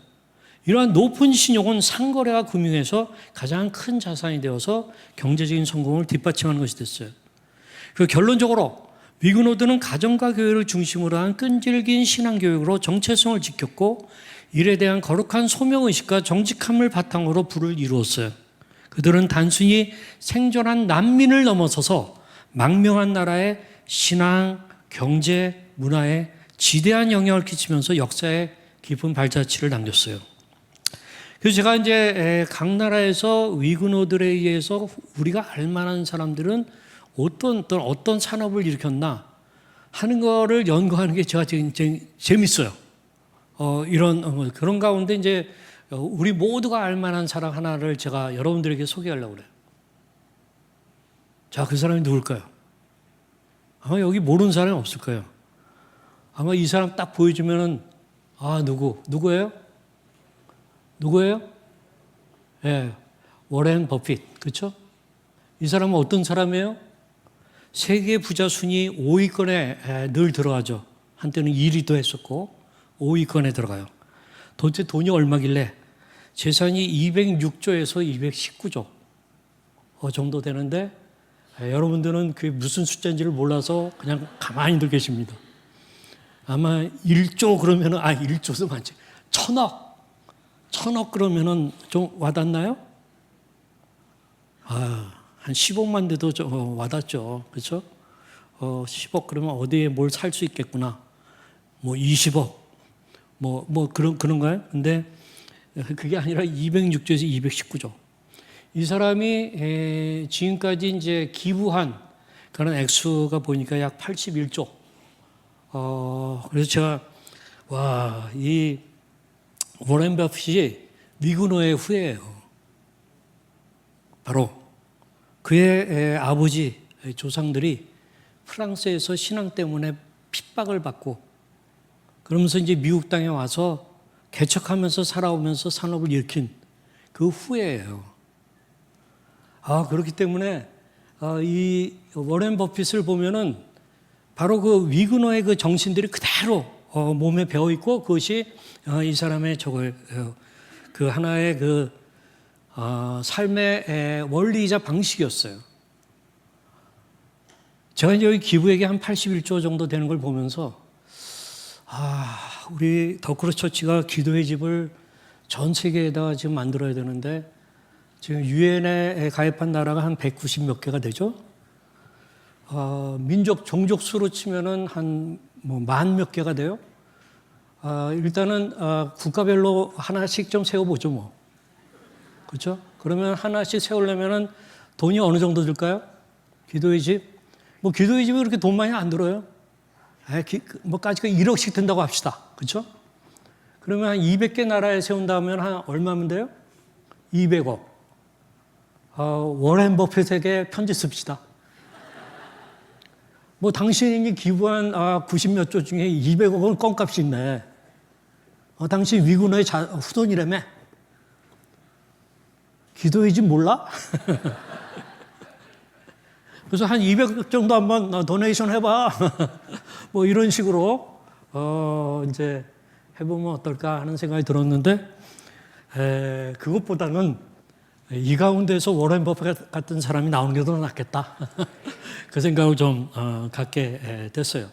S1: 이러한 높은 신용은 상거래와 금융에서 가장 큰 자산이 되어서 경제적인 성공을 뒷받침하는 것이 됐어요. 그 결론적으로 위그노들은 가정과 교회를 중심으로 한 끈질긴 신앙교육으로 정체성을 지켰고, 일에 대한 거룩한 소명의식과 정직함을 바탕으로 부를 이루었어요. 그들은 단순히 생존한 난민을 넘어서서 망명한 나라의 신앙, 경제, 문화에 지대한 영향을 끼치면서 역사에 깊은 발자취를 남겼어요. 그래서 제가 이제 각 나라에서 위그노들에 의해서 우리가 알만한 사람들은 어떤 산업을 일으켰나 하는 거를 연구하는 게 제가 재밌어요. 그런 가운데 이제 우리 모두가 알만한 사람 하나를 제가 여러분들에게 소개하려고 그래요. 자, 그 사람이 누굴까요? 아마 여기 모르는 사람이 없을 거예요. 아마 이 사람 딱 보여주면은, 누구예요? 누구예요? 예, 워렌 버핏, 그렇죠? 이 사람은 어떤 사람이에요? 세계 부자 순위 5위권에 늘 들어가죠. 한때는 1위도 했었고 5위권에 들어가요. 도대체 돈이 얼마길래? 재산이 206조에서 219조 정도 되는데, 여러분들은 그게 무슨 숫자인지를 몰라서 그냥 가만히들 계십니다. 아마 1조 그러면은 1조도 많지. 1000억 그러면은 좀 와닿나요? 한 10억만 돼도 와닿죠. 그렇죠? 10억 그러면 어디에 뭘 살 수 있겠구나. 20억. 그런가요? 근데 그게 아니라 206조에서 219조. 이 사람이 지금까지 이제 기부한 그런 액수가 보니까 약 81조. 그래서 제가, 이 워렌 버핏이 위그노의 후예예요. 바로 그의 아버지, 조상들이 프랑스에서 신앙 때문에 핍박을 받고, 그러면서 이제 미국 땅에 와서 개척하면서 살아오면서 산업을 일으킨 그 후예예요. 그렇기 때문에 이 워렌 버핏을 보면은 바로 그 위그노의 그 정신들이 그대로 몸에 배어 있고, 그것이 이 사람의 그 하나의 삶의 원리이자 방식이었어요. 제가 이제 여기 기부액이 한 81조 정도 되는 걸 보면서, 우리 더크로스 처치가 기도의 집을 전 세계에다가 지금 만들어야 되는데, 지금 유엔에 가입한 나라가 한 190 몇 개가 되죠. 민족, 종족 수로 치면은 한 만 몇 개가 돼요. 일단은 국가별로 하나씩 좀 세워보죠, 그렇죠? 그러면 하나씩 세우려면은 돈이 어느 정도 들까요? 기도의 집? 기도의 집이 그렇게 돈 많이 안 들어요. 까지가 1억씩 든다고 합시다. 그렇죠? 그러면 한 200개 나라에 세운다면 한 얼마면 돼요? 200억. 워렌 버핏에게 편지 씁시다. 당신이 기부한 90 몇 조 중에 200억은 껌값이 있네. 당신 위그노의 후손이라며. 기도회지 몰라? 그래서 한 200 정도 한번 도네이션 해봐. 뭐 이런 식으로 이제 해보면 어떨까 하는 생각이 들었는데 그것보다는 이 가운데서 워렌 버핏 같은 사람이 나오는 게 더 낫겠다. 그 생각을 좀 갖게 됐어요.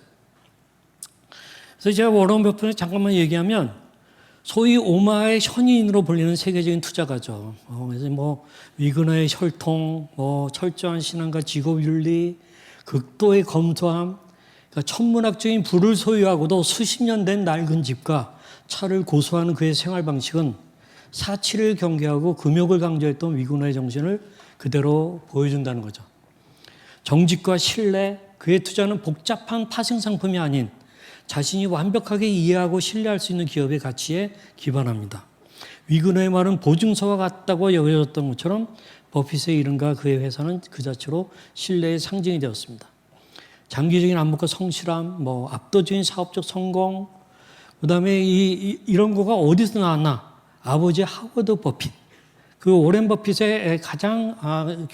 S1: 그래서 제가 워렌 버핏을 잠깐만 얘기하면 소위 오마의 현인으로 불리는 세계적인 투자가죠. 그래서 뭐 위근화의 혈통, 뭐 철저한 신앙과 직업윤리, 극도의 검소함, 그러니까 천문학적인 부를 소유하고도 수십 년 된 낡은 집과 차를 고수하는 그의 생활 방식은 사치를 경계하고 금욕을 강조했던 위근화의 정신을 그대로 보여준다는 거죠. 정직과 신뢰, 그의 투자는 복잡한 파생 상품이 아닌 자신이 완벽하게 이해하고 신뢰할 수 있는 기업의 가치에 기반합니다. 위근화의 말은 보증서와 같다고 여겨졌던 것처럼 버핏의 이름과 그의 회사는 그 자체로 신뢰의 상징이 되었습니다. 장기적인 안목과 성실함, 뭐 압도적인 사업적 성공, 그 다음에 이런 거가 어디서 나왔나? 아버지 하워드 버핏, 그 오렌 버핏의 가장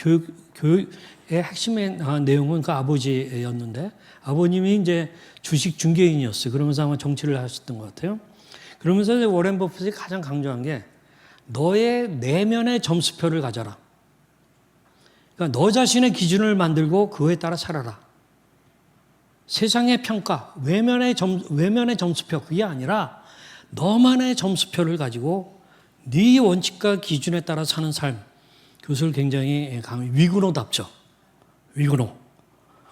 S1: 교육의 핵심의 내용은 그 아버지였는데, 아버님이 이제 주식 중개인이었어요. 그러면서 아마 정치를 하셨던 것 같아요. 그러면서 오렌 버핏이 가장 강조한 게 너의 내면의 점수표를 가져라. 그러니까 너 자신의 기준을 만들고 그에 따라 살아라. 세상의 평가, 외면의 점수표, 그게 아니라 너만의 점수표를 가지고 네 원칙과 기준에 따라 사는 삶, 그것을 굉장히 위근호답죠. 위근호.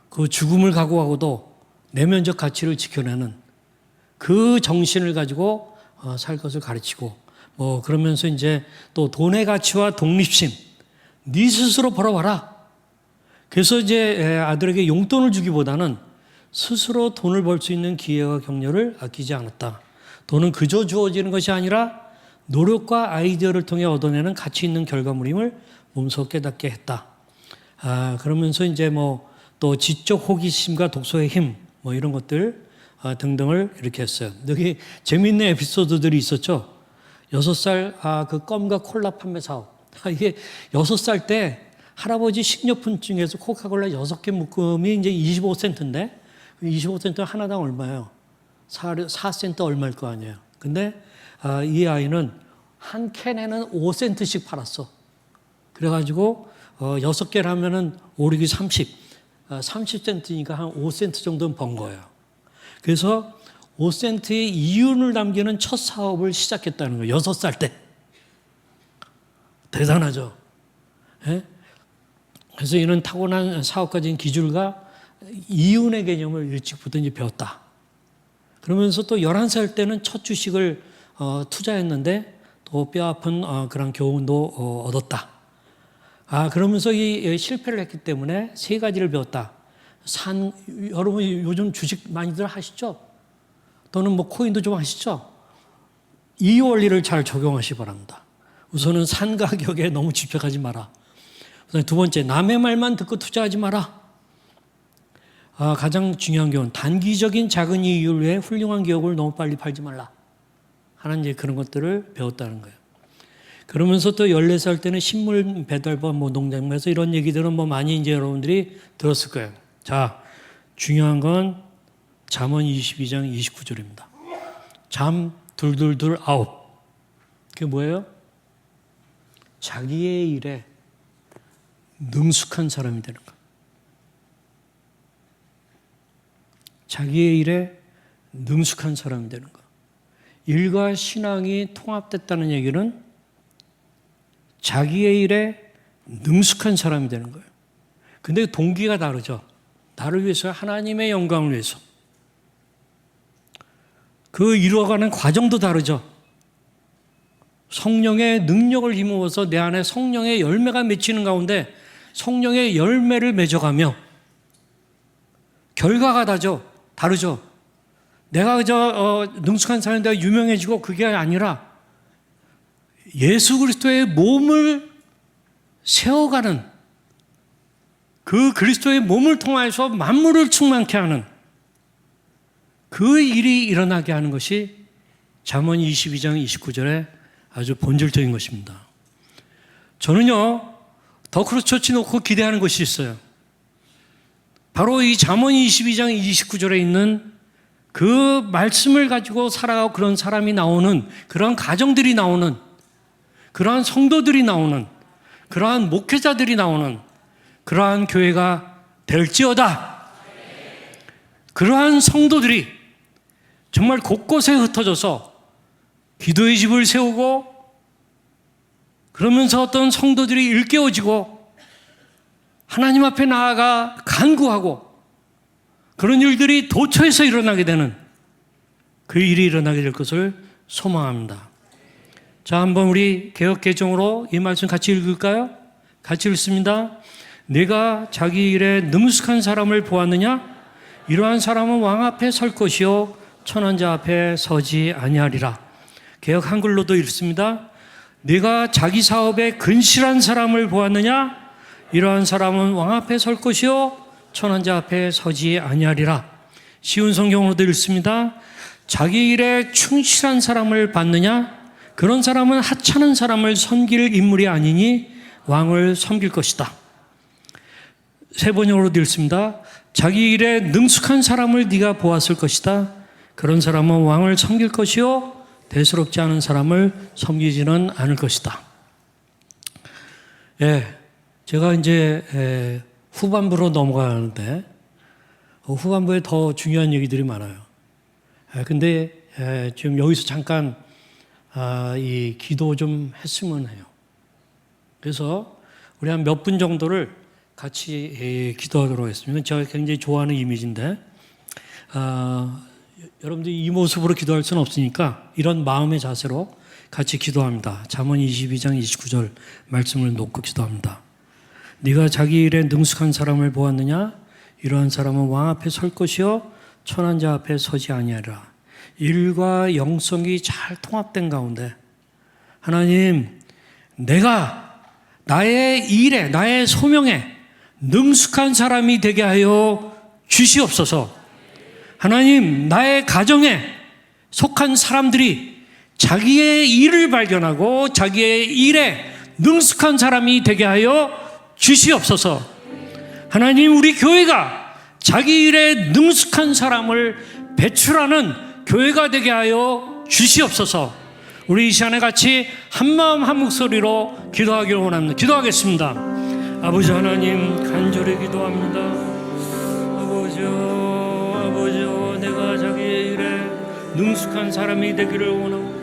S1: 그 죽음을 각오하고도 내면적 가치를 지켜내는 그 정신을 가지고 살 것을 가르치고, 뭐 그러면서 이제 또 돈의 가치와 독립심, 네 스스로 벌어와라. 그래서 이제 아들에게 용돈을 주기보다는 스스로 돈을 벌 수 있는 기회와 격려를 아끼지 않았다. 돈은 그저 주어지는 것이 아니라 노력과 아이디어를 통해 얻어내는 가치 있는 결과물임을 몸소 깨닫게 했다. 그러면서 이제 뭐 또 지적 호기심과 독서의 힘, 뭐 이런 것들 등등을 이렇게 했어요. 여기 재미있는 에피소드들이 있었죠. 6살 그 껌과 콜라 판매 사업. 이게 6살 때 할아버지 식료품증에서 코카콜라 6개 묶음이 이제 25센트인데 25센트 하나당 얼마예요? 4센트 얼마일 거 아니에요. 근데 이 아이는 한 캔에는 5센트씩 팔았어. 그래가지고 6개를 하면은 5, 6이 30센트니까 한 5센트 정도는 번 거예요. 그래서 5센트의 이윤을 남기는 첫 사업을 시작했다는 거예요. 6살 때. 대단하죠. 예? 그래서 이런 타고난 사업가적인 기술과 이윤의 개념을 일찍부터 이제 배웠다. 그러면서 또 11살 때는 첫 주식을 투자했는데 또 뼈아픈 그런 교훈도 얻었다. 그러면서 이 실패를 했기 때문에 3가지를 배웠다. 여러분 요즘 주식 많이들 하시죠? 또는 뭐 코인도 좀 하시죠? 이 원리를 잘 적용하시기 바랍니다. 우선은 산 가격에 너무 집착하지 마라. 두 번째, 남의 말만 듣고 투자하지 마라. 가장 중요한 교훈, 단기적인 작은 이익을 위해 훌륭한 기업을 너무 빨리 팔지 말라. 하는 이제 그런 것들을 배웠다는 거예요. 그러면서 또 14살 때는 식물 배달과 뭐 농장에서 이런 얘기들은 뭐 많이 이제 여러분들이 들었을 거예요. 자, 중요한 건 잠언 22장 29절입니다. 잠 둘둘둘 아홉. 그게 뭐예요? 자기의 일에 능숙한 사람이 되는 것. 자기의 일에 능숙한 사람이 되는 것. 일과 신앙이 통합됐다는 얘기는 자기의 일에 능숙한 사람이 되는 거예요. 근데 동기가 다르죠. 나를 위해서, 하나님의 영광을 위해서. 그 이루어가는 과정도 다르죠. 성령의 능력을 힘입어서 내 안에 성령의 열매가 맺히는 가운데 성령의 열매를 맺어가며 결과가 다르죠. 내가 그저 능숙한 사람이 내가 유명해지고 그게 아니라 예수 그리스도의 몸을 세워가는, 그 그리스도의 몸을 통해서 만물을 충만케 하는 그 일이 일어나게 하는 것이 잠언 22장 29절에 아주 본질적인 것입니다. 저는요, 더 크로스처치 놓고 기대하는 것이 있어요. 바로 이 잠언 22장 29절에 있는 그 말씀을 가지고 살아가고 그런 사람이 나오는, 그런 가정들이 나오는, 그러한 성도들이 나오는, 그러한 목회자들이 나오는 그러한 교회가 될지어다. 그러한 성도들이 정말 곳곳에 흩어져서 기도의 집을 세우고, 그러면서 어떤 성도들이 일깨워지고 하나님 앞에 나아가 간구하고, 그런 일들이 도처에서 일어나게 되는 그 일이 일어나게 될 것을 소망합니다. 자, 한번 우리 개역개정으로 이 말씀 같이 읽을까요? 같이 읽습니다. 내가 자기 일에 능숙한 사람을 보았느냐? 이러한 사람은 왕 앞에 설 것이요 천한 자 앞에 서지 아니하리라. 개역 한글로도 읽습니다. 내가 자기 사업에 근실한 사람을 보았느냐? 이러한 사람은 왕 앞에 설 것이요 천한 자 앞에 서지 아니하리라. 쉬운 성경으로도 읽습니다. 자기 일에 충실한 사람을 봤느냐? 그런 사람은 하찮은 사람을 섬길 인물이 아니니 왕을 섬길 것이다. 세 번역으로도 읽습니다. 자기 일에 능숙한 사람을 네가 보았을 것이다. 그런 사람은 왕을 섬길 것이요 대수롭지 않은 사람을 섬기지는 않을 것이다. 예, 제가 이제 후반부로 넘어가는데 후반부에 더 중요한 얘기들이 많아요. 근데 지금 여기서 잠깐 이 기도 좀 했으면 해요. 그래서 우리 한 몇 분 정도를 같이 기도하도록 하겠습니다. 제가 굉장히 좋아하는 이미지인데 여러분들이 이 모습으로 기도할 수는 없으니까 이런 마음의 자세로 같이 기도합니다. 잠언 22장 29절 말씀을 놓고 기도합니다. 네가 자기 일에 능숙한 사람을 보았느냐? 이러한 사람은 왕 앞에 설 것이요 천한 자 앞에 서지 아니하리라. 일과 영성이 잘 통합된 가운데 하나님, 내가 나의 일에, 나의 소명에 능숙한 사람이 되게 하여 주시옵소서. 하나님, 나의 가정에 속한 사람들이 자기의 일을 발견하고 자기의 일에 능숙한 사람이 되게 하여 주시옵소서. 하나님, 우리 교회가 자기 일에 능숙한 사람을 배출하는 교회가 되게 하여 주시옵소서. 우리 이 시간에 같이 한마음 한 목소리로 기도하기를 원합니다. 기도하겠습니다. 아버지 하나님, 간절히 기도합니다. 아버지요, 내가 자기의 일에 능숙한 사람이 되기를 원하고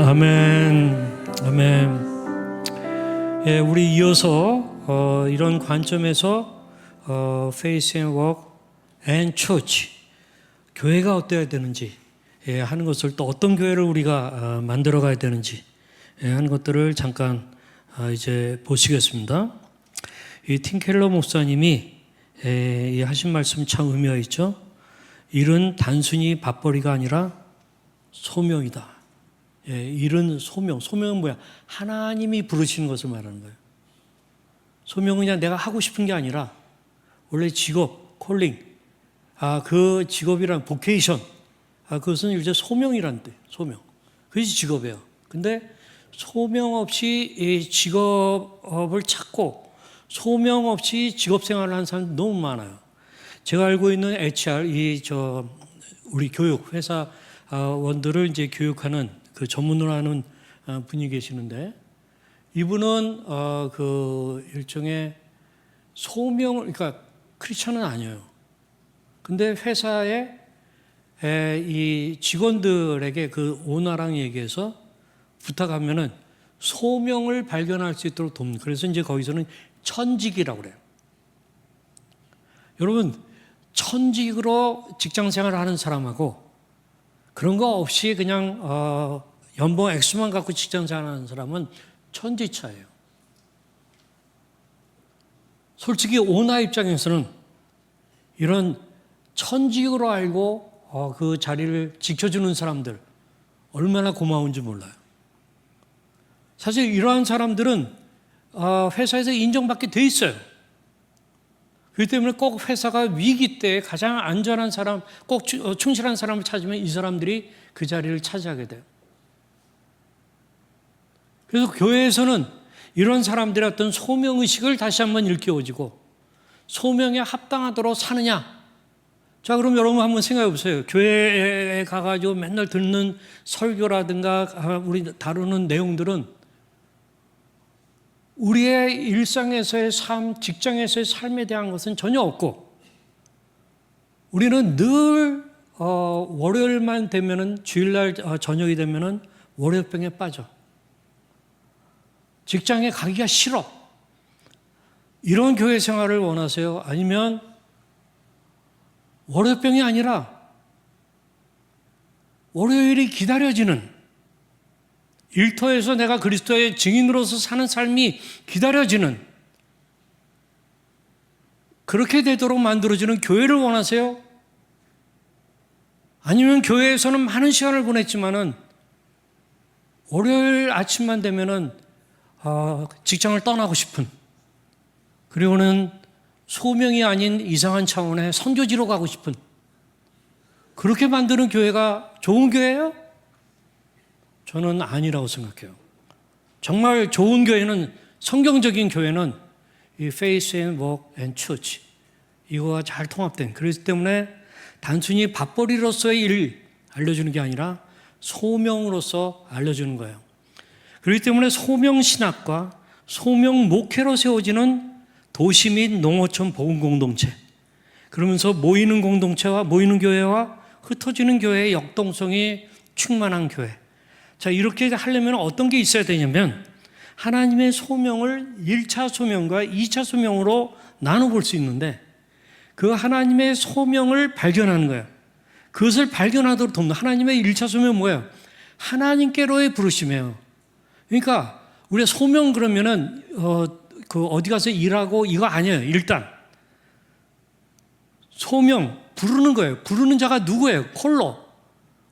S1: 아멘, 아멘. 예, 우리 이어서 이런 관점에서 Faith and Work and Church, 교회가 어때야 되는지 하는 것을, 또 어떤 교회를 우리가 만들어 가야 되는지 하는 것들을 잠깐 이제 보시겠습니다. 이 팀 켈러 목사님이 이 하신 말씀 참 의미가 있죠. 일은 단순히 밥벌이가 아니라 소명이다. 일은 소명. 소명은 뭐야? 하나님이 부르시는 것을 말하는 거예요. 소명은 그냥 내가 하고 싶은 게 아니라 원래 직업, 콜링, 그 직업이란 보케이션, 그것은 일제 소명이란 뜻, 소명. 그것이 직업이에요. 근데 소명 없이 이 직업을 찾고 소명 없이 직업 생활을 하는 사람 너무 많아요. 제가 알고 있는 HR, 우리 교육 회사 원들을 이제 교육하는 그 전문으로 하는 분이 계시는데, 이분은 그 일종의 소명을, 그러니까 크리스천은 아니에요. 근데 회사에 이 직원들에게 그 오너랑 얘기해서 부탁하면은 소명을 발견할 수 있도록 돕니다. 그래서 이제 거기서는 천직이라고 그래요. 여러분, 천직으로 직장 생활을 하는 사람하고 그런 거 없이 그냥 연봉 액수만 갖고 직장 생활하는 사람은 천지차예요. 솔직히 오나 입장에서는 이런 천직으로 알고 그 자리를 지켜주는 사람들 얼마나 고마운지 몰라요. 사실 이러한 사람들은 회사에서 인정받게 돼 있어요. 그렇기 때문에 꼭 회사가 위기 때 가장 안전한 사람, 꼭 충실한 사람을 찾으면 이 사람들이 그 자리를 차지하게 돼요. 그래서 교회에서는 이런 사람들의 어떤 소명의식을 다시 한번 일깨워지고 소명에 합당하도록 사느냐. 자, 그럼 여러분 한번 생각해 보세요. 교회에 가가지고 맨날 듣는 설교라든가 우리 다루는 내용들은 우리의 일상에서의 삶, 직장에서의 삶에 대한 것은 전혀 없고, 우리는 늘 월요일만 되면은, 주일날 저녁이 되면은 월요병에 빠져. 직장에 가기가 싫어. 이런 교회 생활을 원하세요? 아니면 월요병이 아니라 월요일이 기다려지는, 일터에서 내가 그리스도의 증인으로서 사는 삶이 기다려지는, 그렇게 되도록 만들어주는 교회를 원하세요? 아니면 교회에서는 많은 시간을 보냈지만은 월요일 아침만 되면은 직장을 떠나고 싶은, 그리고는 소명이 아닌 이상한 차원의 선교지로 가고 싶은, 그렇게 만드는 교회가 좋은 교회예요? 저는 아니라고 생각해요. 정말 좋은 교회는, 성경적인 교회는 이 Faith and Work and Church, 이거가 잘 통합된, 그렇기 때문에 단순히 밥벌이로서의 일 알려주는 게 아니라 소명으로서 알려주는 거예요. 그렇기 때문에 소명신학과 소명목회로 세워지는 도시 및 농어촌 복음공동체, 그러면서 모이는 공동체와 모이는 교회와 흩어지는 교회의 역동성이 충만한 교회. 자, 이렇게 하려면 어떤 게 있어야 되냐면 하나님의 소명을 1차 소명과 2차 소명으로 나눠볼 수 있는데, 그 하나님의 소명을 발견하는 거예요. 그것을 발견하도록 돕는 하나님의 1차 소명은 뭐예요? 하나님께로의 부르심이에요. 그러니까 우리가 소명 그러면은 어디 가서 일하고 이거 아니에요. 일단 소명 부르는 거예요. 부르는 자가 누구예요?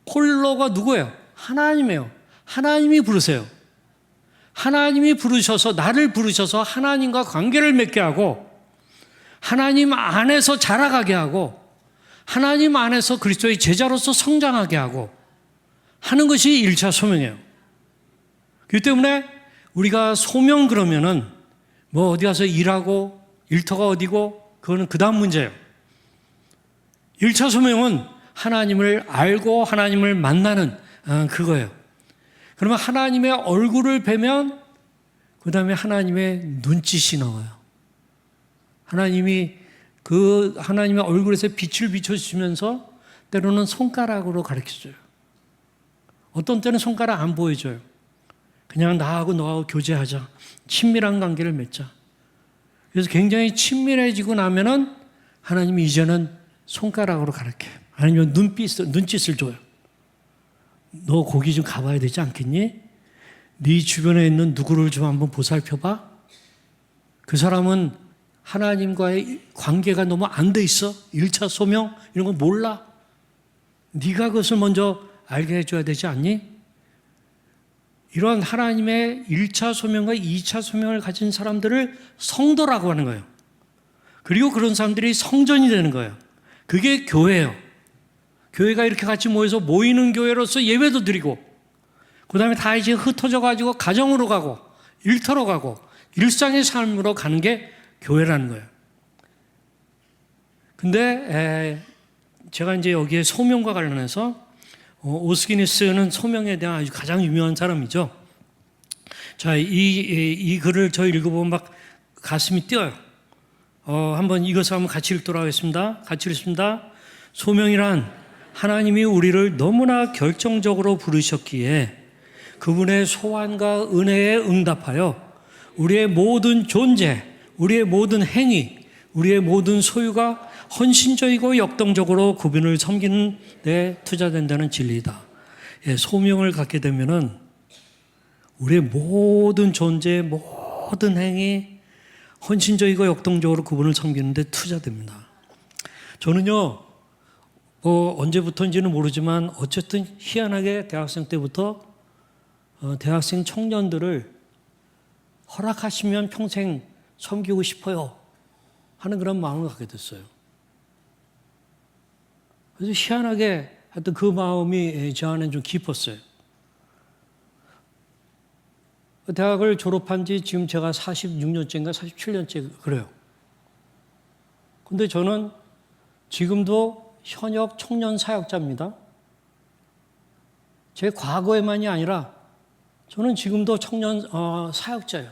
S1: 콜로가 누구예요? 하나님이에요. 하나님이 부르세요. 하나님이 부르셔서, 나를 부르셔서 하나님과 관계를 맺게 하고 하나님 안에서 자라가게 하고 하나님 안에서 그리스도의 제자로서 성장하게 하고 하는 것이 1차 소명이에요. 그렇기 때문에 우리가 소명 그러면은 뭐 어디 가서 일하고 일터가 어디고 그거는 그 다음 문제예요. 1차 소명은 하나님을 알고 하나님을 만나는 그거예요. 그러면 하나님의 얼굴을 뵈면 그 다음에 하나님의 눈짓이 나와요. 하나님이 그 하나님의 얼굴에서 빛을 비춰주시면서 때로는 손가락으로 가르쳐줘요. 어떤 때는 손가락 안 보여줘요. 그냥 나하고 너하고 교제하자. 친밀한 관계를 맺자. 그래서 굉장히 친밀해지고 나면은 하나님이 이제는 손가락으로 가르쳐요. 아니면 눈짓을 줘요. 너 거기 좀 가봐야 되지 않겠니? 네 주변에 있는 누구를 좀 한번 보살펴봐. 그 사람은 하나님과의 관계가 너무 안 돼 있어? 1차 소명 이런 거 몰라? 네가 그것을 먼저 알게 해줘야 되지 않니? 이런 하나님의 1차 소명과 2차 소명을 가진 사람들을 성도라고 하는 거예요. 그리고 그런 사람들이 성전이 되는 거예요. 그게 교회예요. 교회가 이렇게 같이 모여서 모이는 교회로서 예배도 드리고, 그 다음에 다 이제 흩어져 가지고 가정으로 가고 일터로 가고 일상의 삶으로 가는 게 교회라는 거예요. 근데 제가 이제 여기에 소명과 관련해서 오스기니스는 소명에 대한 아주 가장 유명한 사람이죠. 자, 이 글을 저 읽어보면 막 가슴이 뛰어요. 한번 이것을 한번 같이 읽도록 하겠습니다. 같이 읽습니다. 소명이란 하나님이 우리를 너무나 결정적으로 부르셨기에 그분의 소원과 은혜에 응답하여 우리의 모든 존재, 우리의 모든 행위, 우리의 모든 소유가 헌신적이고 역동적으로 그분을 섬기는 데 투자된다는 진리이다. 예, 소명을 갖게 되면은 우리의 모든 존재, 모든 행위, 헌신적이고 역동적으로 그분을 섬기는 데 투자됩니다. 저는요, 언제부터인지는 모르지만 어쨌든 희한하게 대학생 때부터 대학생 청년들을 허락하시면 평생 섬기고 싶어요 하는 그런 마음을 갖게 됐어요. 그래서 희한하게 하여튼 그 마음이 저 안에 좀 깊었어요. 대학을 졸업한 지 지금 제가 46년째인가 47년째 그래요. 근데 저는 지금도 현역 청년 사역자입니다. 제 과거에만이 아니라 저는 지금도 청년 사역자예요.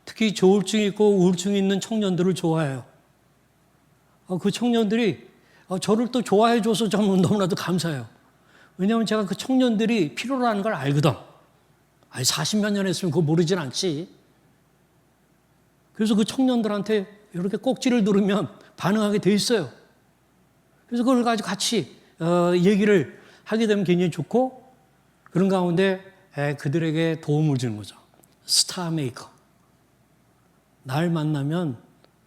S1: 특히 조울증이 있고 우울증이 있는 청년들을 좋아해요. 그 청년들이 저를 또 좋아해 줘서 저는 너무나도 감사해요. 왜냐하면 제가 그 청년들이 필요로 하는 걸 알거든. 아니 40몇 년 했으면 그거 모르진 않지. 그래서 그 청년들한테 이렇게 꼭지를 누르면 반응하게 돼 있어요. 그래서 그걸 가지고 같이 얘기를 하게 되면 굉장히 좋고, 그런 가운데 그들에게 도움을 주는 거죠. 스타 메이커. 날 만나면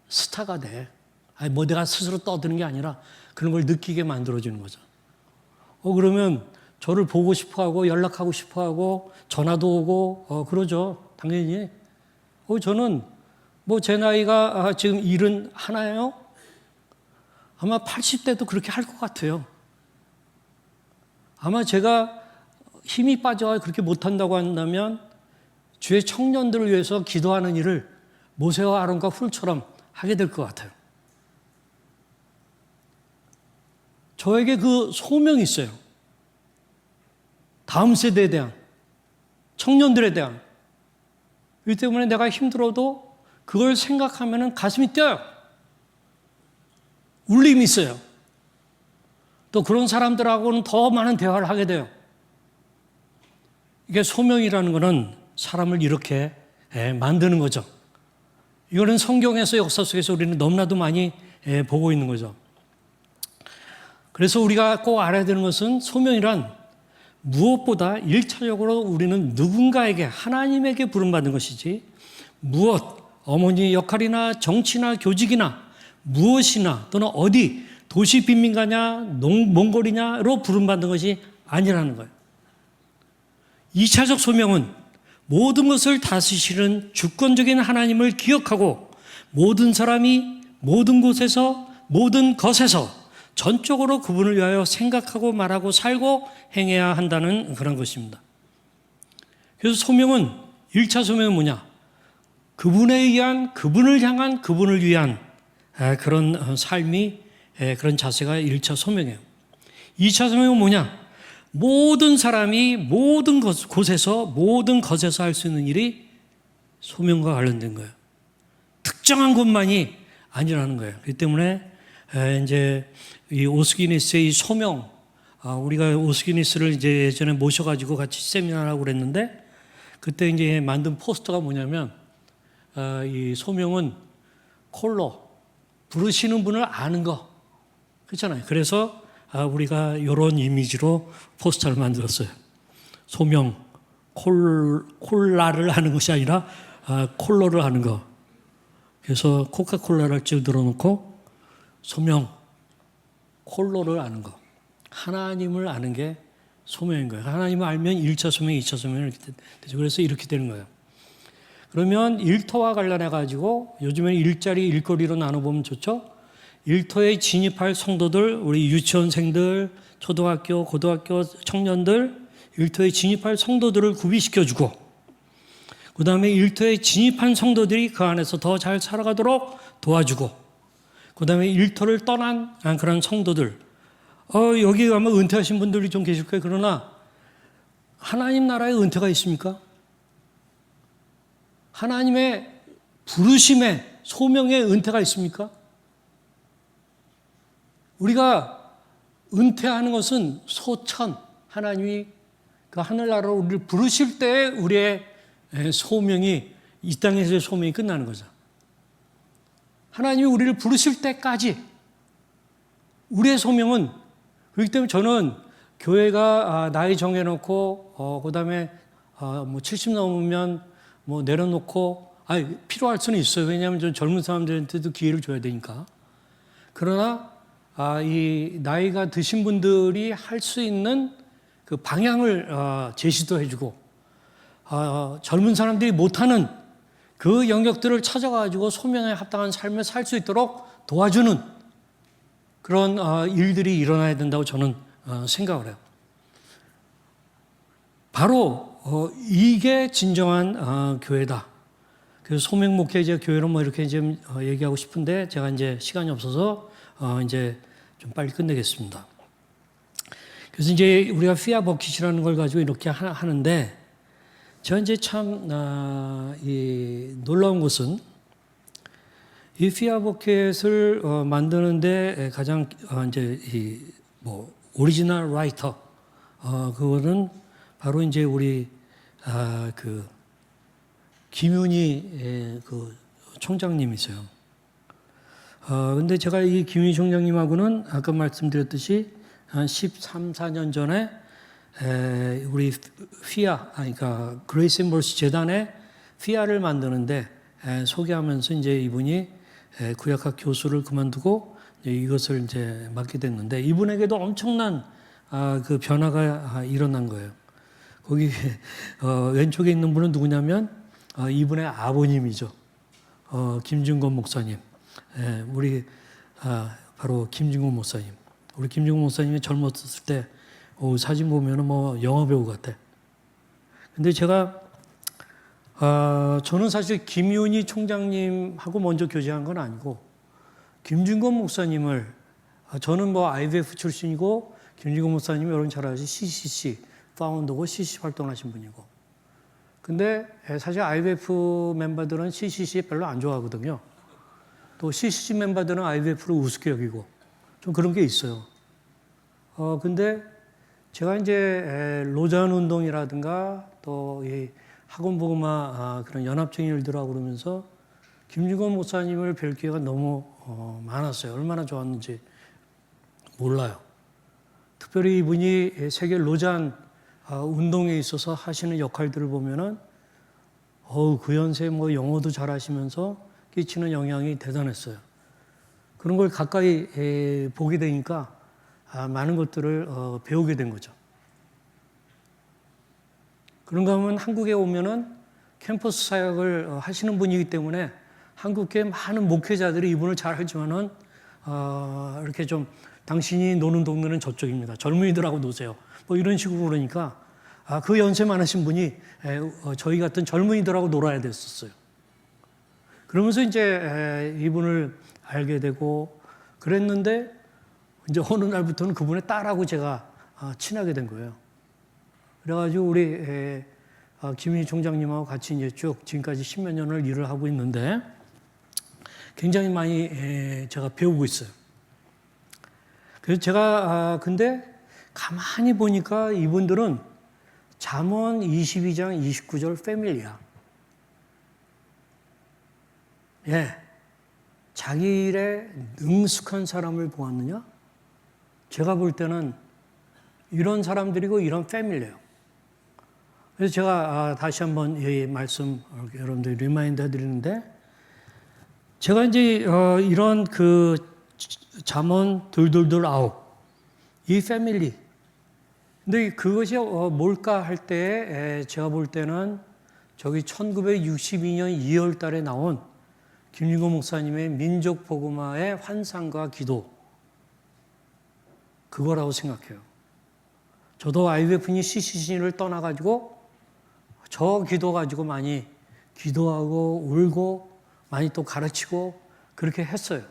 S1: 스타가 돼. 아니 뭐 내가 스스로 떠드는 게 아니라 그런 걸 느끼게 만들어주는 거죠. 그러면 저를 보고 싶어하고 연락하고 싶어하고 전화도 오고 그러죠. 당연히. 저는 뭐 제 나이가 지금 71예요. 아마 80대도 그렇게 할 것 같아요. 아마 제가 힘이 빠져 그렇게 못한다고 한다면 주의 청년들을 위해서 기도하는 일을 모세와 아론과 훌처럼 하게 될 것 같아요. 저에게 그 소명이 있어요. 다음 세대에 대한, 청년들에 대한. 이 때문에 내가 힘들어도 그걸 생각하면 가슴이 뛰어요. 울림이 있어요. 또 그런 사람들하고는 더 많은 대화를 하게 돼요. 이게 소명이라는 것은 사람을 이렇게 만드는 거죠. 이거는 성경에서 역사 속에서 우리는 너무나도 많이 보고 있는 거죠. 그래서 우리가 꼭 알아야 되는 것은 소명이란 무엇보다 1차적으로 우리는 누군가에게, 하나님에게 부름받은 것이지, 무엇, 어머니 역할이나 정치나 교직이나 무엇이나 또는 어디, 도시 빈민가냐 몽골이냐로 부름받은 것이 아니라는 거예요. 2차적 소명은 모든 것을 다스리시는 주권적인 하나님을 기억하고 모든 사람이 모든 곳에서 모든 것에서 전적으로 그분을 위하여 생각하고 말하고 살고 행해야 한다는 그런 것입니다. 그래서 소명은 1차 소명은 뭐냐? 그분에 의한, 그분을 향한, 그분을 위한 그런 삶이, 그런 자세가 1차 소명이에요. 2차 소명은 뭐냐? 모든 사람이 모든 곳에서 모든 것에서 할 수 있는 일이 소명과 관련된 거예요. 특정한 곳만이 아니라는 거예요. 그렇기 때문에 이제 이 오스기니스의 이 소명, 우리가 오스기니스를 이제 예전에 모셔가지고 같이 세미나를 하고 그랬는데, 그때 이제 만든 포스터가 뭐냐면, 이 소명은 콜로, 부르시는 분을 아는 거. 그렇잖아요. 그래서 우리가 이런 이미지로 포스터를 만들었어요. 소명, 콜라를 하는 것이 아니라 콜로를 하는 거. 그래서 코카콜라를 쭉 늘어놓고 소명, 콜로를 아는 거. 하나님을 아는 게 소명인 거예요. 하나님을 알면 1차 소명, 2차 소명 이렇게 되죠. 그래서 이렇게 되는 거예요. 그러면 일터와 관련해 가지고 요즘에는 일자리, 일거리로 나눠보면 좋죠. 일터에 진입할 성도들, 우리 유치원생들, 초등학교, 고등학교 청년들, 일터에 진입할 성도들을 구비시켜주고, 그 다음에 일터에 진입한 성도들이 그 안에서 더 잘 살아가도록 도와주고, 그 다음에 일터를 떠난 그런 성도들, 여기 가면 은퇴하신 분들이 좀 계실 거예요. 그러나 하나님 나라에 은퇴가 있습니까? 하나님의 부르심에, 소명에 은퇴가 있습니까? 우리가 은퇴하는 것은 소천, 하나님이 그 하늘나라로 우리를 부르실 때 우리의 소명이, 이 땅에서의 소명이 끝나는 거죠. 하나님이 우리를 부르실 때까지 우리의 소명은, 그렇기 때문에 저는 교회가 나이 정해놓고 그 다음에 뭐 70 넘으면 뭐 내려놓고, 필요할 수는 있어요. 왜냐하면 좀 젊은 사람들한테도 기회를 줘야 되니까. 그러나 이 나이가 드신 분들이 할 수 있는 그 방향을 제시도 해주고, 젊은 사람들이 못하는 그 영역들을 찾아가지고 소명에 합당한 삶을 살 수 있도록 도와주는 그런 일들이 일어나야 된다고 저는 생각을 해요. 바로 이게 진정한 교회다. 그래서 소명 목회자 교회로 뭐 이렇게 좀 얘기하고 싶은데 제가 이제 시간이 없어서 이제 좀 빨리 끝내겠습니다. 그래서 이제 우리가 피아 버킷이라는 걸 가지고 이렇게 하는데, 제가 이제 참 이 놀라운 것은 이 피아 버킷을 만드는데 가장 이제 이 뭐 오리지널 라이터 그거는 바로 이제 우리 그 김윤희 그 총장님이세요. 근데 제가 이 김윤희 총장님하고는 아까 말씀드렸듯이 한 13, 14년 전에 우리 피아, 그러니까 그레이스 앤 머시 재단의 피아를 만드는데 소개하면서 이제 이분이 구약학 교수를 그만두고 이것을 이제 맡게 됐는데, 이분에게도 엄청난 그 변화가 일어난 거예요. 거기 왼쪽에 있는 분은 누구냐면 이분의 아버님이죠. 김준건 목사님. 우리 바로 김준건 목사님. 우리 김준건 목사님이 젊었을 때 사진 보면은 뭐 영화 배우 같아. 근데 제가 저는 사실 김윤희 총장님하고 먼저 교제한 건 아니고, 김준건 목사님을, 저는 뭐 IVF 출신이고 김준건 목사님이 여러분 잘 아시죠? CCC 파운더고 CCC 활동하신 분이고. 근데 사실 IVF 멤버들은 CCC 별로 안 좋아하거든요. 또 CCC 멤버들은 IVF를 우습게 여기고 좀 그런 게 있어요. 근데 제가 이제 로잔 운동이라든가 또 이 학원복음화 그런 연합청일들하고 그러면서 김준건 목사님을 뵐 기회가 너무 많았어요. 얼마나 좋았는지 몰라요. 특별히 이분이 세계 로잔 운동에 있어서 하시는 역할들을 보면은 그 연세에 뭐 영어도 잘하시면서 끼치는 영향이 대단했어요. 그런 걸 가까이 보게 되니까 많은 것들을 배우게 된 거죠. 그런가 하면 한국에 오면은 캠퍼스 사역을 하시는 분이기 때문에 한국계 많은 목회자들이 이분을 잘 알지만은 이렇게 좀 당신이 노는 동네는 저쪽입니다. 젊은이들하고 노세요. 뭐 이런 식으로 그러니까 그 연세 많으신 분이 저희 같은 젊은이들하고 놀아야 됐었어요. 그러면서 이제 이분을 알게 되고 그랬는데, 이제 어느 날부터는 그분의 딸하고 제가 친하게 된 거예요. 그래가지고 우리 김윤희 총장님하고 같이 이제 쭉 지금까지 10몇 년을 일을 하고 있는데 굉장히 많이 제가 배우고 있어요. 그래서 제가 근데 가만히 보니까 이분들은 잠언 22장 29절 패밀리야. 자기 일에 능숙한 사람을 보았느냐? 제가 볼 때는 이런 사람들이고 이런 패밀리예요. 그래서 제가 다시 한번 이 말씀 여러분들 리마인드 해드리는데, 제가 이제 이런 그 잠언 둘둘둘 아홉 이 패밀리, 근데 그것이 뭘까 할 때 제가 볼 때는 저기 1962년 2월 달에 나온 김윤고 목사님의 민족 복음화의 환상과 기도, 그거라고 생각해요. 저도 IBF니 CCC를 떠나가지고 저 기도 가지고 많이 기도하고 울고 많이 또 가르치고 그렇게 했어요.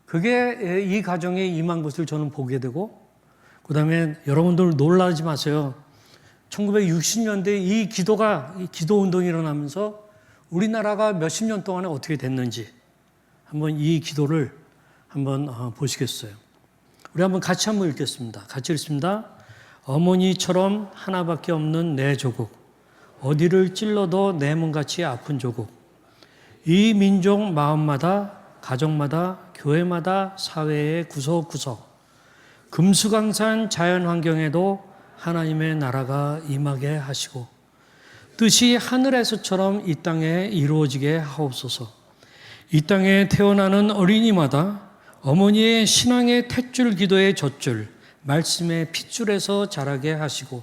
S1: 그게 이 가정에 임한 것을 저는 보게 되고, 그 다음에 여러분들 놀라지 마세요. 1960년대에 이 기도 운동이 일어나면서 우리나라가 몇십 년 동안에 어떻게 됐는지 한번 이 기도를 한번 보시겠어요? 우리 한번 같이 한번 읽겠습니다. 같이 읽습니다. 어머니처럼 하나밖에 없는 내 조국, 어디를 찔러도 내 몸같이 아픈 조국. 이 민족 마음마다, 가정마다, 교회마다, 사회의 구석구석, 금수강산 자연환경에도 하나님의 나라가 임하게 하시고 뜻이 하늘에서처럼 이 땅에 이루어지게 하옵소서. 이 땅에 태어나는 어린이마다 어머니의 신앙의 탯줄 기도의 젖줄, 말씀의 핏줄에서 자라게 하시고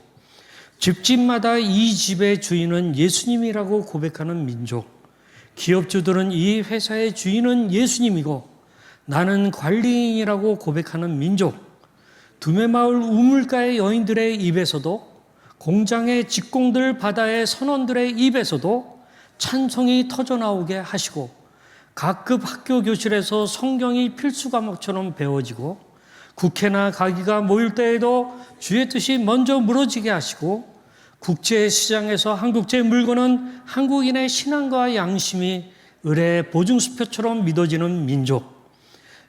S1: 집집마다 이 집의 주인은 예수님이라고 고백하는 민족, 기업주들은 이 회사의 주인은 예수님이고 나는 관리인이라고 고백하는 민족, 두메마을 우물가의 여인들의 입에서도, 공장의 직공들 바다의 선원들의 입에서도 찬송이 터져나오게 하시고 각급 학교 교실에서 성경이 필수 과목처럼 배워지고 국회나 가기가 모일 때에도 주의 뜻이 먼저 무너지게 하시고 국제시장에서 한국제 물건은 한국인의 신앙과 양심이 을의 보증수표처럼 믿어지는 민족,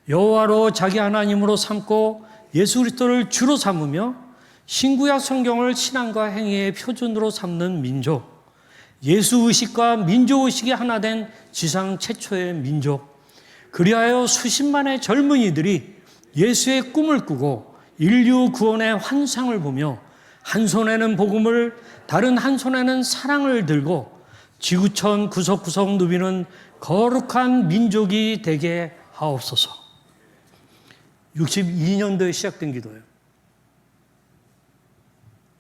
S1: 여호와로 자기 하나님으로 삼고 예수 그리스도를 주로 삼으며 신구약 성경을 신앙과 행위의 표준으로 삼는 민족, 예수의식과 민족의식이 하나 된 지상 최초의 민족, 그리하여 수십만의 젊은이들이 예수의 꿈을 꾸고 인류 구원의 환상을 보며 한 손에는 복음을, 다른 한 손에는 사랑을 들고 지구촌 구석구석 누비는 거룩한 민족이 되게 하옵소서. 62년도에 시작된 기도예요.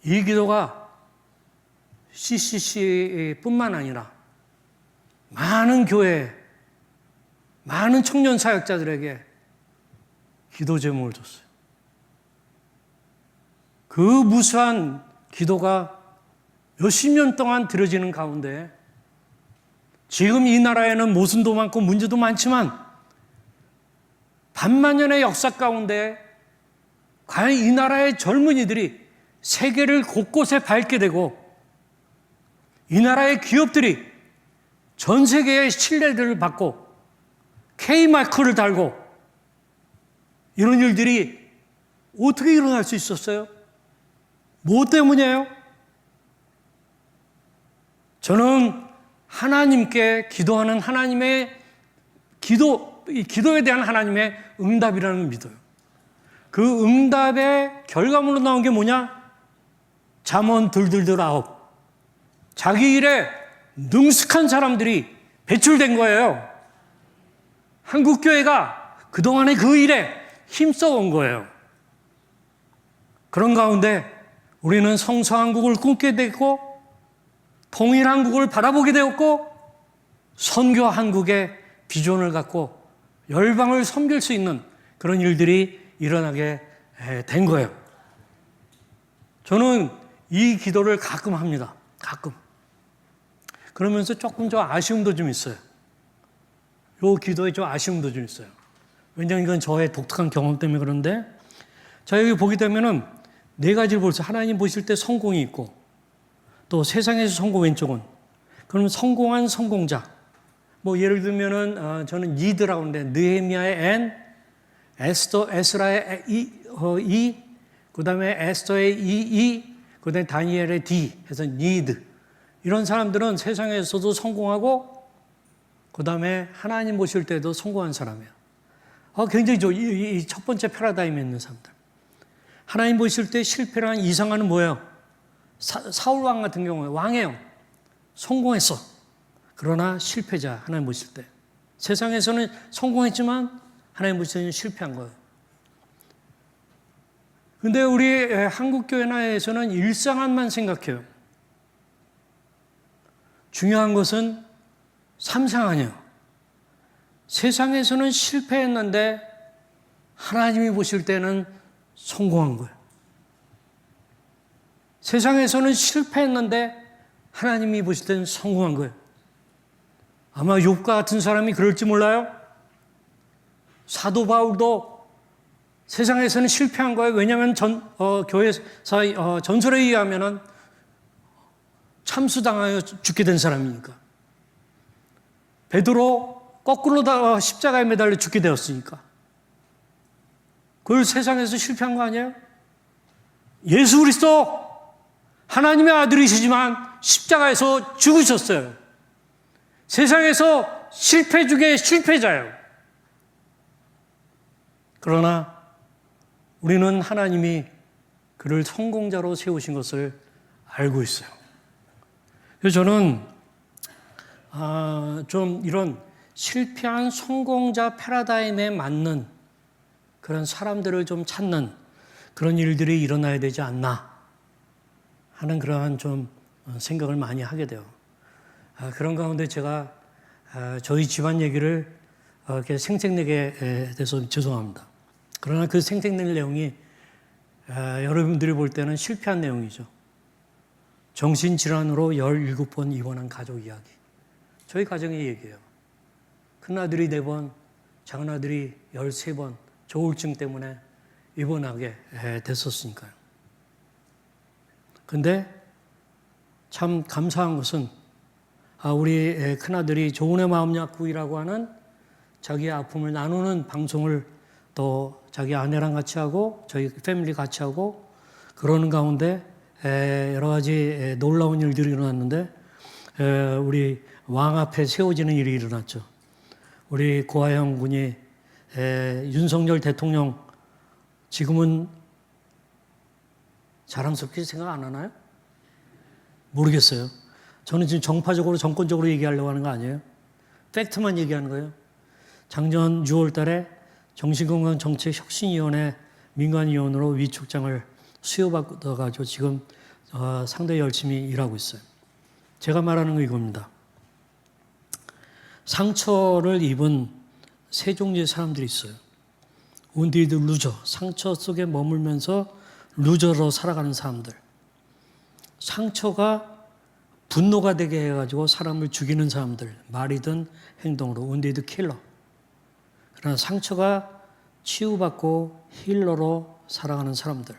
S1: 이 기도가 CCC뿐만 아니라 많은 교회, 많은 청년 사역자들에게 기도 제목을 줬어요. 그 무수한 기도가 몇십 년 동안 드려지는 가운데 지금 이 나라에는 모순도 많고 문제도 많지만 반만년의 역사 가운데 과연 이 나라의 젊은이들이 세계를 곳곳에 밟게 되고 이 나라의 기업들이 전 세계의 신뢰들을 받고 K마크를 달고 이런 일들이 어떻게 일어날 수 있었어요? 뭐 때문이에요? 저는 하나님께 기도하는 하나님의 기도에 대한 하나님의 응답이라는 걸 믿어요. 그 응답의 결과물로 나온 게 뭐냐? 잠언 둘둘둘 아홉. 자기 일에 능숙한 사람들이 배출된 거예요. 한국교회가 그동안의 그 일에 힘써온 거예요. 그런 가운데 우리는 성서한국을 꿈게 됐고 통일한국을 바라보게 되었고 선교한국의 비전을 갖고 열방을 섬길 수 있는 그런 일들이 일어나게 된 거예요. 저는 이 기도를 가끔 합니다. 가끔. 그러면서 조금 좀 아쉬움도 좀 있어요. 이 기도에 좀 아쉬움도 좀 있어요. 왜냐하면 이건 저의 독특한 경험 때문에 그런데 자, 여기 보게 되면은 네 가지를 볼 수 있어요. 하나님 보실 때 성공이 있고 또 세상에서 성공 왼쪽은 그럼 성공한 성공자. 뭐 예를 들면은 저는 니드라고 하는데 느헤미야의 N, 에스라의 E, 그 다음에 에스더의 E, 그 다음에 다니엘의 D 해서 니드. 이런 사람들은 세상에서도 성공하고 그 다음에 하나님 보실 때도 성공한 사람이에요. 굉장히 좋아. 이 첫 번째 패러다임에 있는 사람들. 하나님 보실 때 실패한 이상하는 뭐예요? 사울 왕 같은 경우에 왕이에요. 성공했어. 그러나 실패자 하나님 보실 때. 세상에서는 성공했지만 하나님 보시기에는 실패한 거예요. 근데 우리 한국교회나에서는 일상안만 생각해요. 중요한 것은 삼상 아니에요. 세상에서는 실패했는데 하나님이 보실 때는 성공한 거예요. 세상에서는 실패했는데 하나님이 보실 때는 성공한 거예요. 아마 욥과 같은 사람이 그럴지 몰라요. 사도 바울도 세상에서는 실패한 거예요. 왜냐하면 교회사 전설에 의하면은 참수당하여 죽게 된 사람이니까. 베드로 거꾸로 십자가에 매달려 죽게 되었으니까. 그걸 세상에서 실패한 거 아니에요? 예수 그리스도 하나님의 아들이시지만 십자가에서 죽으셨어요. 세상에서 실패 중에 실패자예요. 그러나 우리는 하나님이 그를 성공자로 세우신 것을 알고 있어요. 그래서 저는 좀 이런 실패한 성공자 패러다임에 맞는 그런 사람들을 좀 찾는 그런 일들이 일어나야 되지 않나 하는 그러한 좀 생각을 많이 하게 돼요. 그런 가운데 제가 저희 집안 얘기를 이렇게 생색내게 돼서 죄송합니다. 그러나 그 생색낼 내용이 여러분들이 볼 때는 실패한 내용이죠. 정신질환으로 17번 입원한 가족 이야기. 저희 가정의 얘기예요. 큰아들이 4번, 작은아들이 13번 조울증 때문에 입원하게 됐었으니까요. 근데 참 감사한 것은 우리 큰아들이 좋은의 마음약국이라고 하는 자기의 아픔을 나누는 방송을 또 자기 아내랑 같이 하고 저희 패밀리 같이 하고 그러는 가운데 여러 가지 놀라운 일들이 일어났는데 우리 왕 앞에 세워지는 일이 일어났죠. 우리 고하영 군이 윤석열 대통령 지금은 자랑스럽게 생각 안 하나요? 모르겠어요. 저는 지금 정파적으로 정권적으로 얘기하려고 하는 거 아니에요. 팩트만 얘기하는 거예요. 작년 6월 달에 정신건강정책혁신위원회 민간위원으로 위촉장을 수여받아가지고 지금 상당히 열심히 일하고 있어요. 제가 말하는 거 이겁니다. 상처를 입은 세 종류의 사람들이 있어요. wounded loser, 상처 속에 머물면서 루저로 살아가는 사람들. 상처가 분노가 되게 해가지고 사람을 죽이는 사람들, 말이든 행동으로 wounded killer. 그러나 상처가 치유받고 힐러로 살아가는 사람들.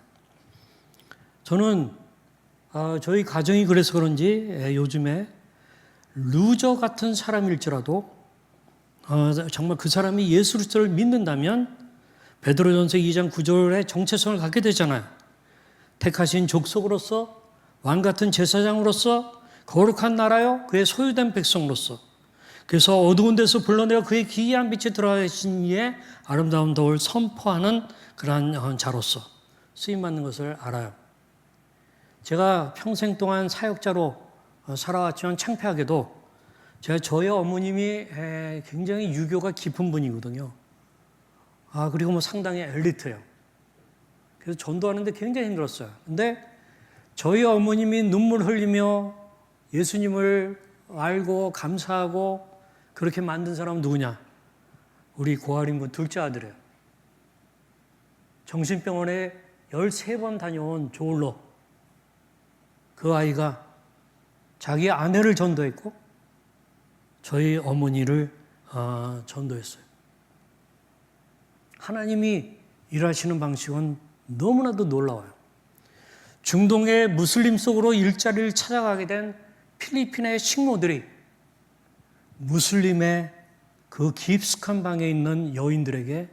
S1: 저는 저희 가정이 그래서 그런지 요즘에 루저 같은 사람일지라도 정말 그 사람이 예수 그리스도를 믿는다면 베드로전서 2장 9절에 정체성을 갖게 되잖아요. 택하신 족속으로서 왕 같은 제사장으로서 거룩한 나라요 그의 소유된 백성으로서 그래서 어두운 데서 불러내어 그의 기이한 빛에 들어가신 이의 아름다운 덕을 선포하는 그러한 자로서 쓰임받는 것을 알아요. 제가 평생 동안 사역자로 살아왔지만 창피하게도 제가 저희 어머님이 굉장히 유교가 깊은 분이거든요. 그리고 뭐 상당히 엘리트예요. 그래서 전도하는데 굉장히 힘들었어요. 근데 저희 어머님이 눈물 흘리며 예수님을 알고 감사하고 그렇게 만든 사람은 누구냐? 우리 고아린군 둘째 아들이에요. 정신병원에 13번 다녀온 조울로 그 아이가 자기 아내를 전도했고 저희 어머니를 전도했어요. 하나님이 일하시는 방식은 너무나도 놀라워요. 중동의 무슬림 속으로 일자리를 찾아가게 된 필리핀의 식모들이 무슬림의 그 깊숙한 방에 있는 여인들에게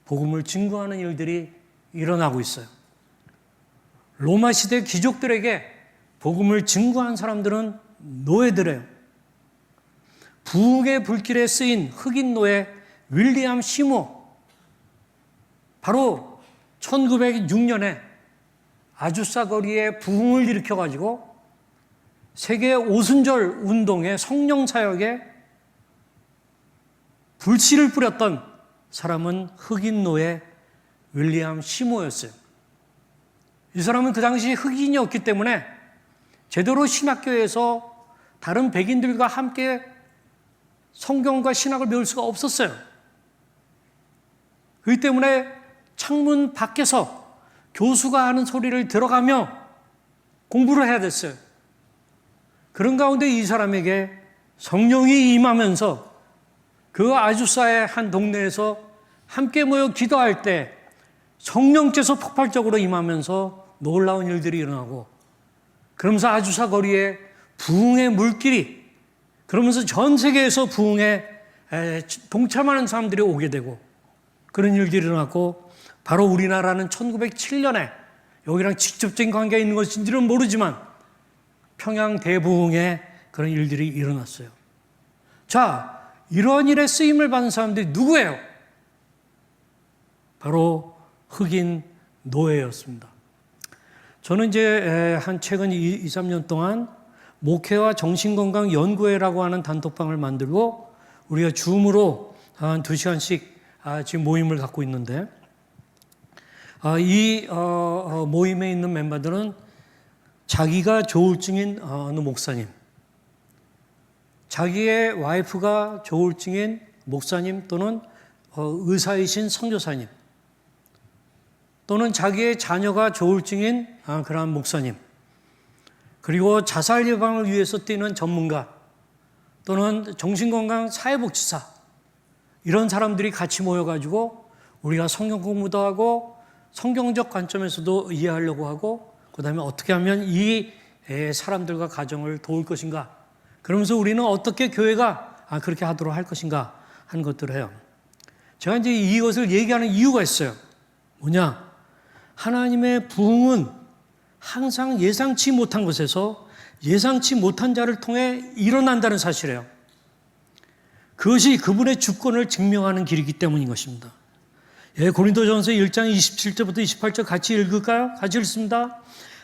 S1: 복음을 증거하는 일들이 일어나고 있어요. 로마 시대 귀족들에게 복음을 증거한 사람들은 노예들이에요. 부흥의 불길에 쓰인 흑인 노예 윌리엄 시모, 바로 1906년에 아주사 거리에 부흥을 일으켜가지고 세계 오순절 운동의 성령 사역에 불씨를 뿌렸던 사람은 흑인 노예 윌리엄 시모였어요. 이 사람은 그 당시 흑인이었기 때문에 제대로 신학교에서 다른 백인들과 함께 성경과 신학을 배울 수가 없었어요. 그렇기 때문에 창문 밖에서 교수가 하는 소리를 들어가며 공부를 해야 됐어요. 그런 가운데 이 사람에게 성령이 임하면서 그 아주사의 한 동네에서 함께 모여 기도할 때 성령께서 폭발적으로 임하면서 놀라운 일들이 일어나고, 그러면서 아주사 거리에 부흥의 물길이, 그러면서 전 세계에서 부흥에 동참하는 사람들이 오게 되고, 그런 일들이 일어났고, 바로 우리나라는 1907년에 여기랑 직접적인 관계가 있는 것인지는 모르지만 평양 대부흥에 그런 일들이 일어났어요. 자, 이러한 일에 쓰임을 받은 사람들이 누구예요? 바로 흑인 노예였습니다. 저는 이제 한 최근 2, 3년 동안 목회와 정신건강연구회라고 하는 단톡방을 만들고 우리가 줌으로 한 2시간씩 지금 모임을 갖고 있는데, 이 모임에 있는 멤버들은 자기가 조울증인 어느 목사님, 자기의 와이프가 조울증인 목사님 또는 의사이신 선교사님, 또는 자기의 자녀가 조울증인 그러한 목사님, 그리고 자살 예방을 위해서 뛰는 전문가 또는 정신건강 사회복지사, 이런 사람들이 같이 모여가지고 우리가 성경 공부도 하고 성경적 관점에서도 이해하려고 하고, 그 다음에 어떻게 하면 이 사람들과 가정을 도울 것인가, 그러면서 우리는 어떻게 교회가 그렇게 하도록 할 것인가 하는 것들을 해요. 제가 이제 이것을 얘기하는 이유가 있어요. 뭐냐? 하나님의 부흥은 항상 예상치 못한 곳에서 예상치 못한 자를 통해 일어난다는 사실이에요. 그것이 그분의 주권을 증명하는 길이기 때문인 것입니다. 고린도전서 1장 27절부터 28절 같이 읽을까요? 같이 읽습니다.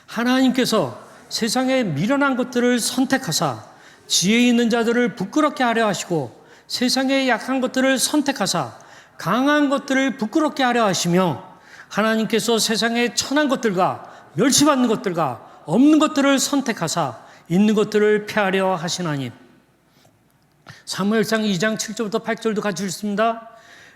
S1: 하나님께서 세상에 미련한 것들을 선택하사 지혜 있는 자들을 부끄럽게 하려 하시고, 세상에 약한 것들을 선택하사 강한 것들을 부끄럽게 하려 하시며, 하나님께서 세상에 천한 것들과 멸시받는 것들과 없는 것들을 선택하사 있는 것들을 폐하려 하시나니. 사무엘상 2장 7절부터 8절도 같이 읽습니다.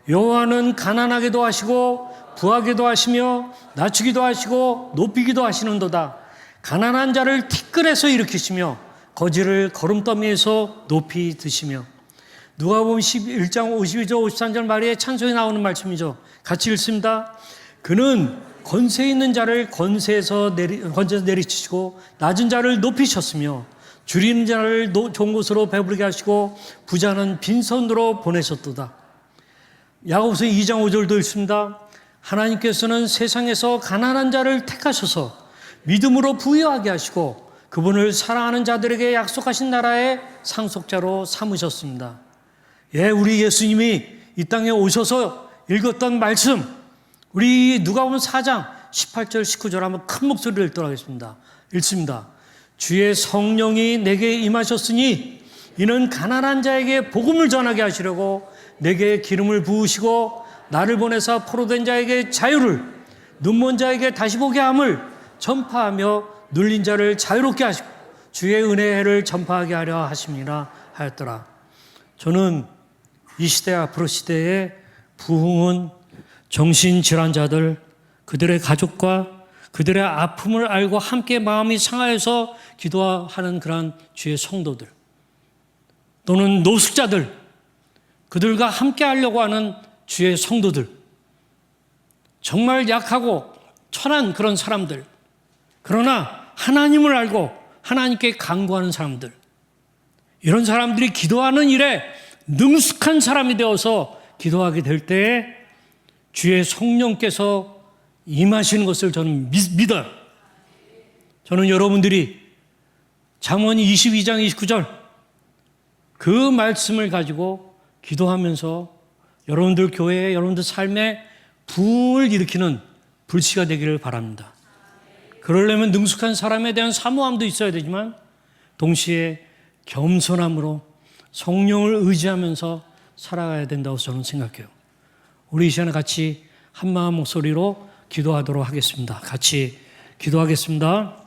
S1: 여호와는 가난하게도 하시고 부하게도 하시며 낮추기도 하시고 높이기도 하시는도다. 가난한 자를 티끌에서 일으키시며 거지를 거름더미에서 높이 드시며. 누가복음 11장 52절 53절 말에 찬송이 나오는 말씀이죠. 같이 읽습니다. 그는 권세 있는 자를 권세에서 내리치시고 낮은 자를 높이셨으며 줄이는 자를 좋은 곳으로 배부르게 하시고 부자는 빈손으로 보내셨도다. 야고보서 2장 5절도 있습니다. 하나님께서는 세상에서 가난한 자를 택하셔서 믿음으로 부유하게 하시고 그분을 사랑하는 자들에게 약속하신 나라의 상속자로 삼으셨습니다. 우리 예수님이 이 땅에 오셔서 읽었던 말씀, 우리 누가복음 4장 18절 19절 한번 큰 목소리를 읽도록 하겠습니다. 읽습니다. 주의 성령이 내게 임하셨으니 이는 가난한 자에게 복음을 전하게 하시려고 내게 기름을 부으시고 나를 보내사 포로된 자에게 자유를, 눈먼 자에게 다시 보게 함을 전파하며 눌린 자를 자유롭게 하시고 주의 은혜의 해를 전파하게 하려 하심이라 하였더라. 저는 이 시대, 앞으로 시대의 부흥은 정신질환자들, 그들의 가족과 그들의 아픔을 알고 함께 마음이 상하여서 기도하는 그러한 주의 성도들, 또는 노숙자들, 그들과 함께 하려고 하는 주의 성도들, 정말 약하고 천한 그런 사람들, 그러나 하나님을 알고 하나님께 간구하는 사람들, 이런 사람들이 기도하는 일에 능숙한 사람이 되어서 기도하게 될 때에 주의 성령께서 임하시는 것을 저는 믿어요. 저는 여러분들이 잠언 22장 29절 그 말씀을 가지고 기도하면서 여러분들 교회에, 여러분들 삶에 부흥을 일으키는 불씨가 되기를 바랍니다. 그러려면 능숙한 사람에 대한 사모함도 있어야 되지만 동시에 겸손함으로 성령을 의지하면서 살아가야 된다고 저는 생각해요. 우리 이 시간에 같이 한마음 목소리로 기도하도록 하겠습니다. 같이 기도하겠습니다.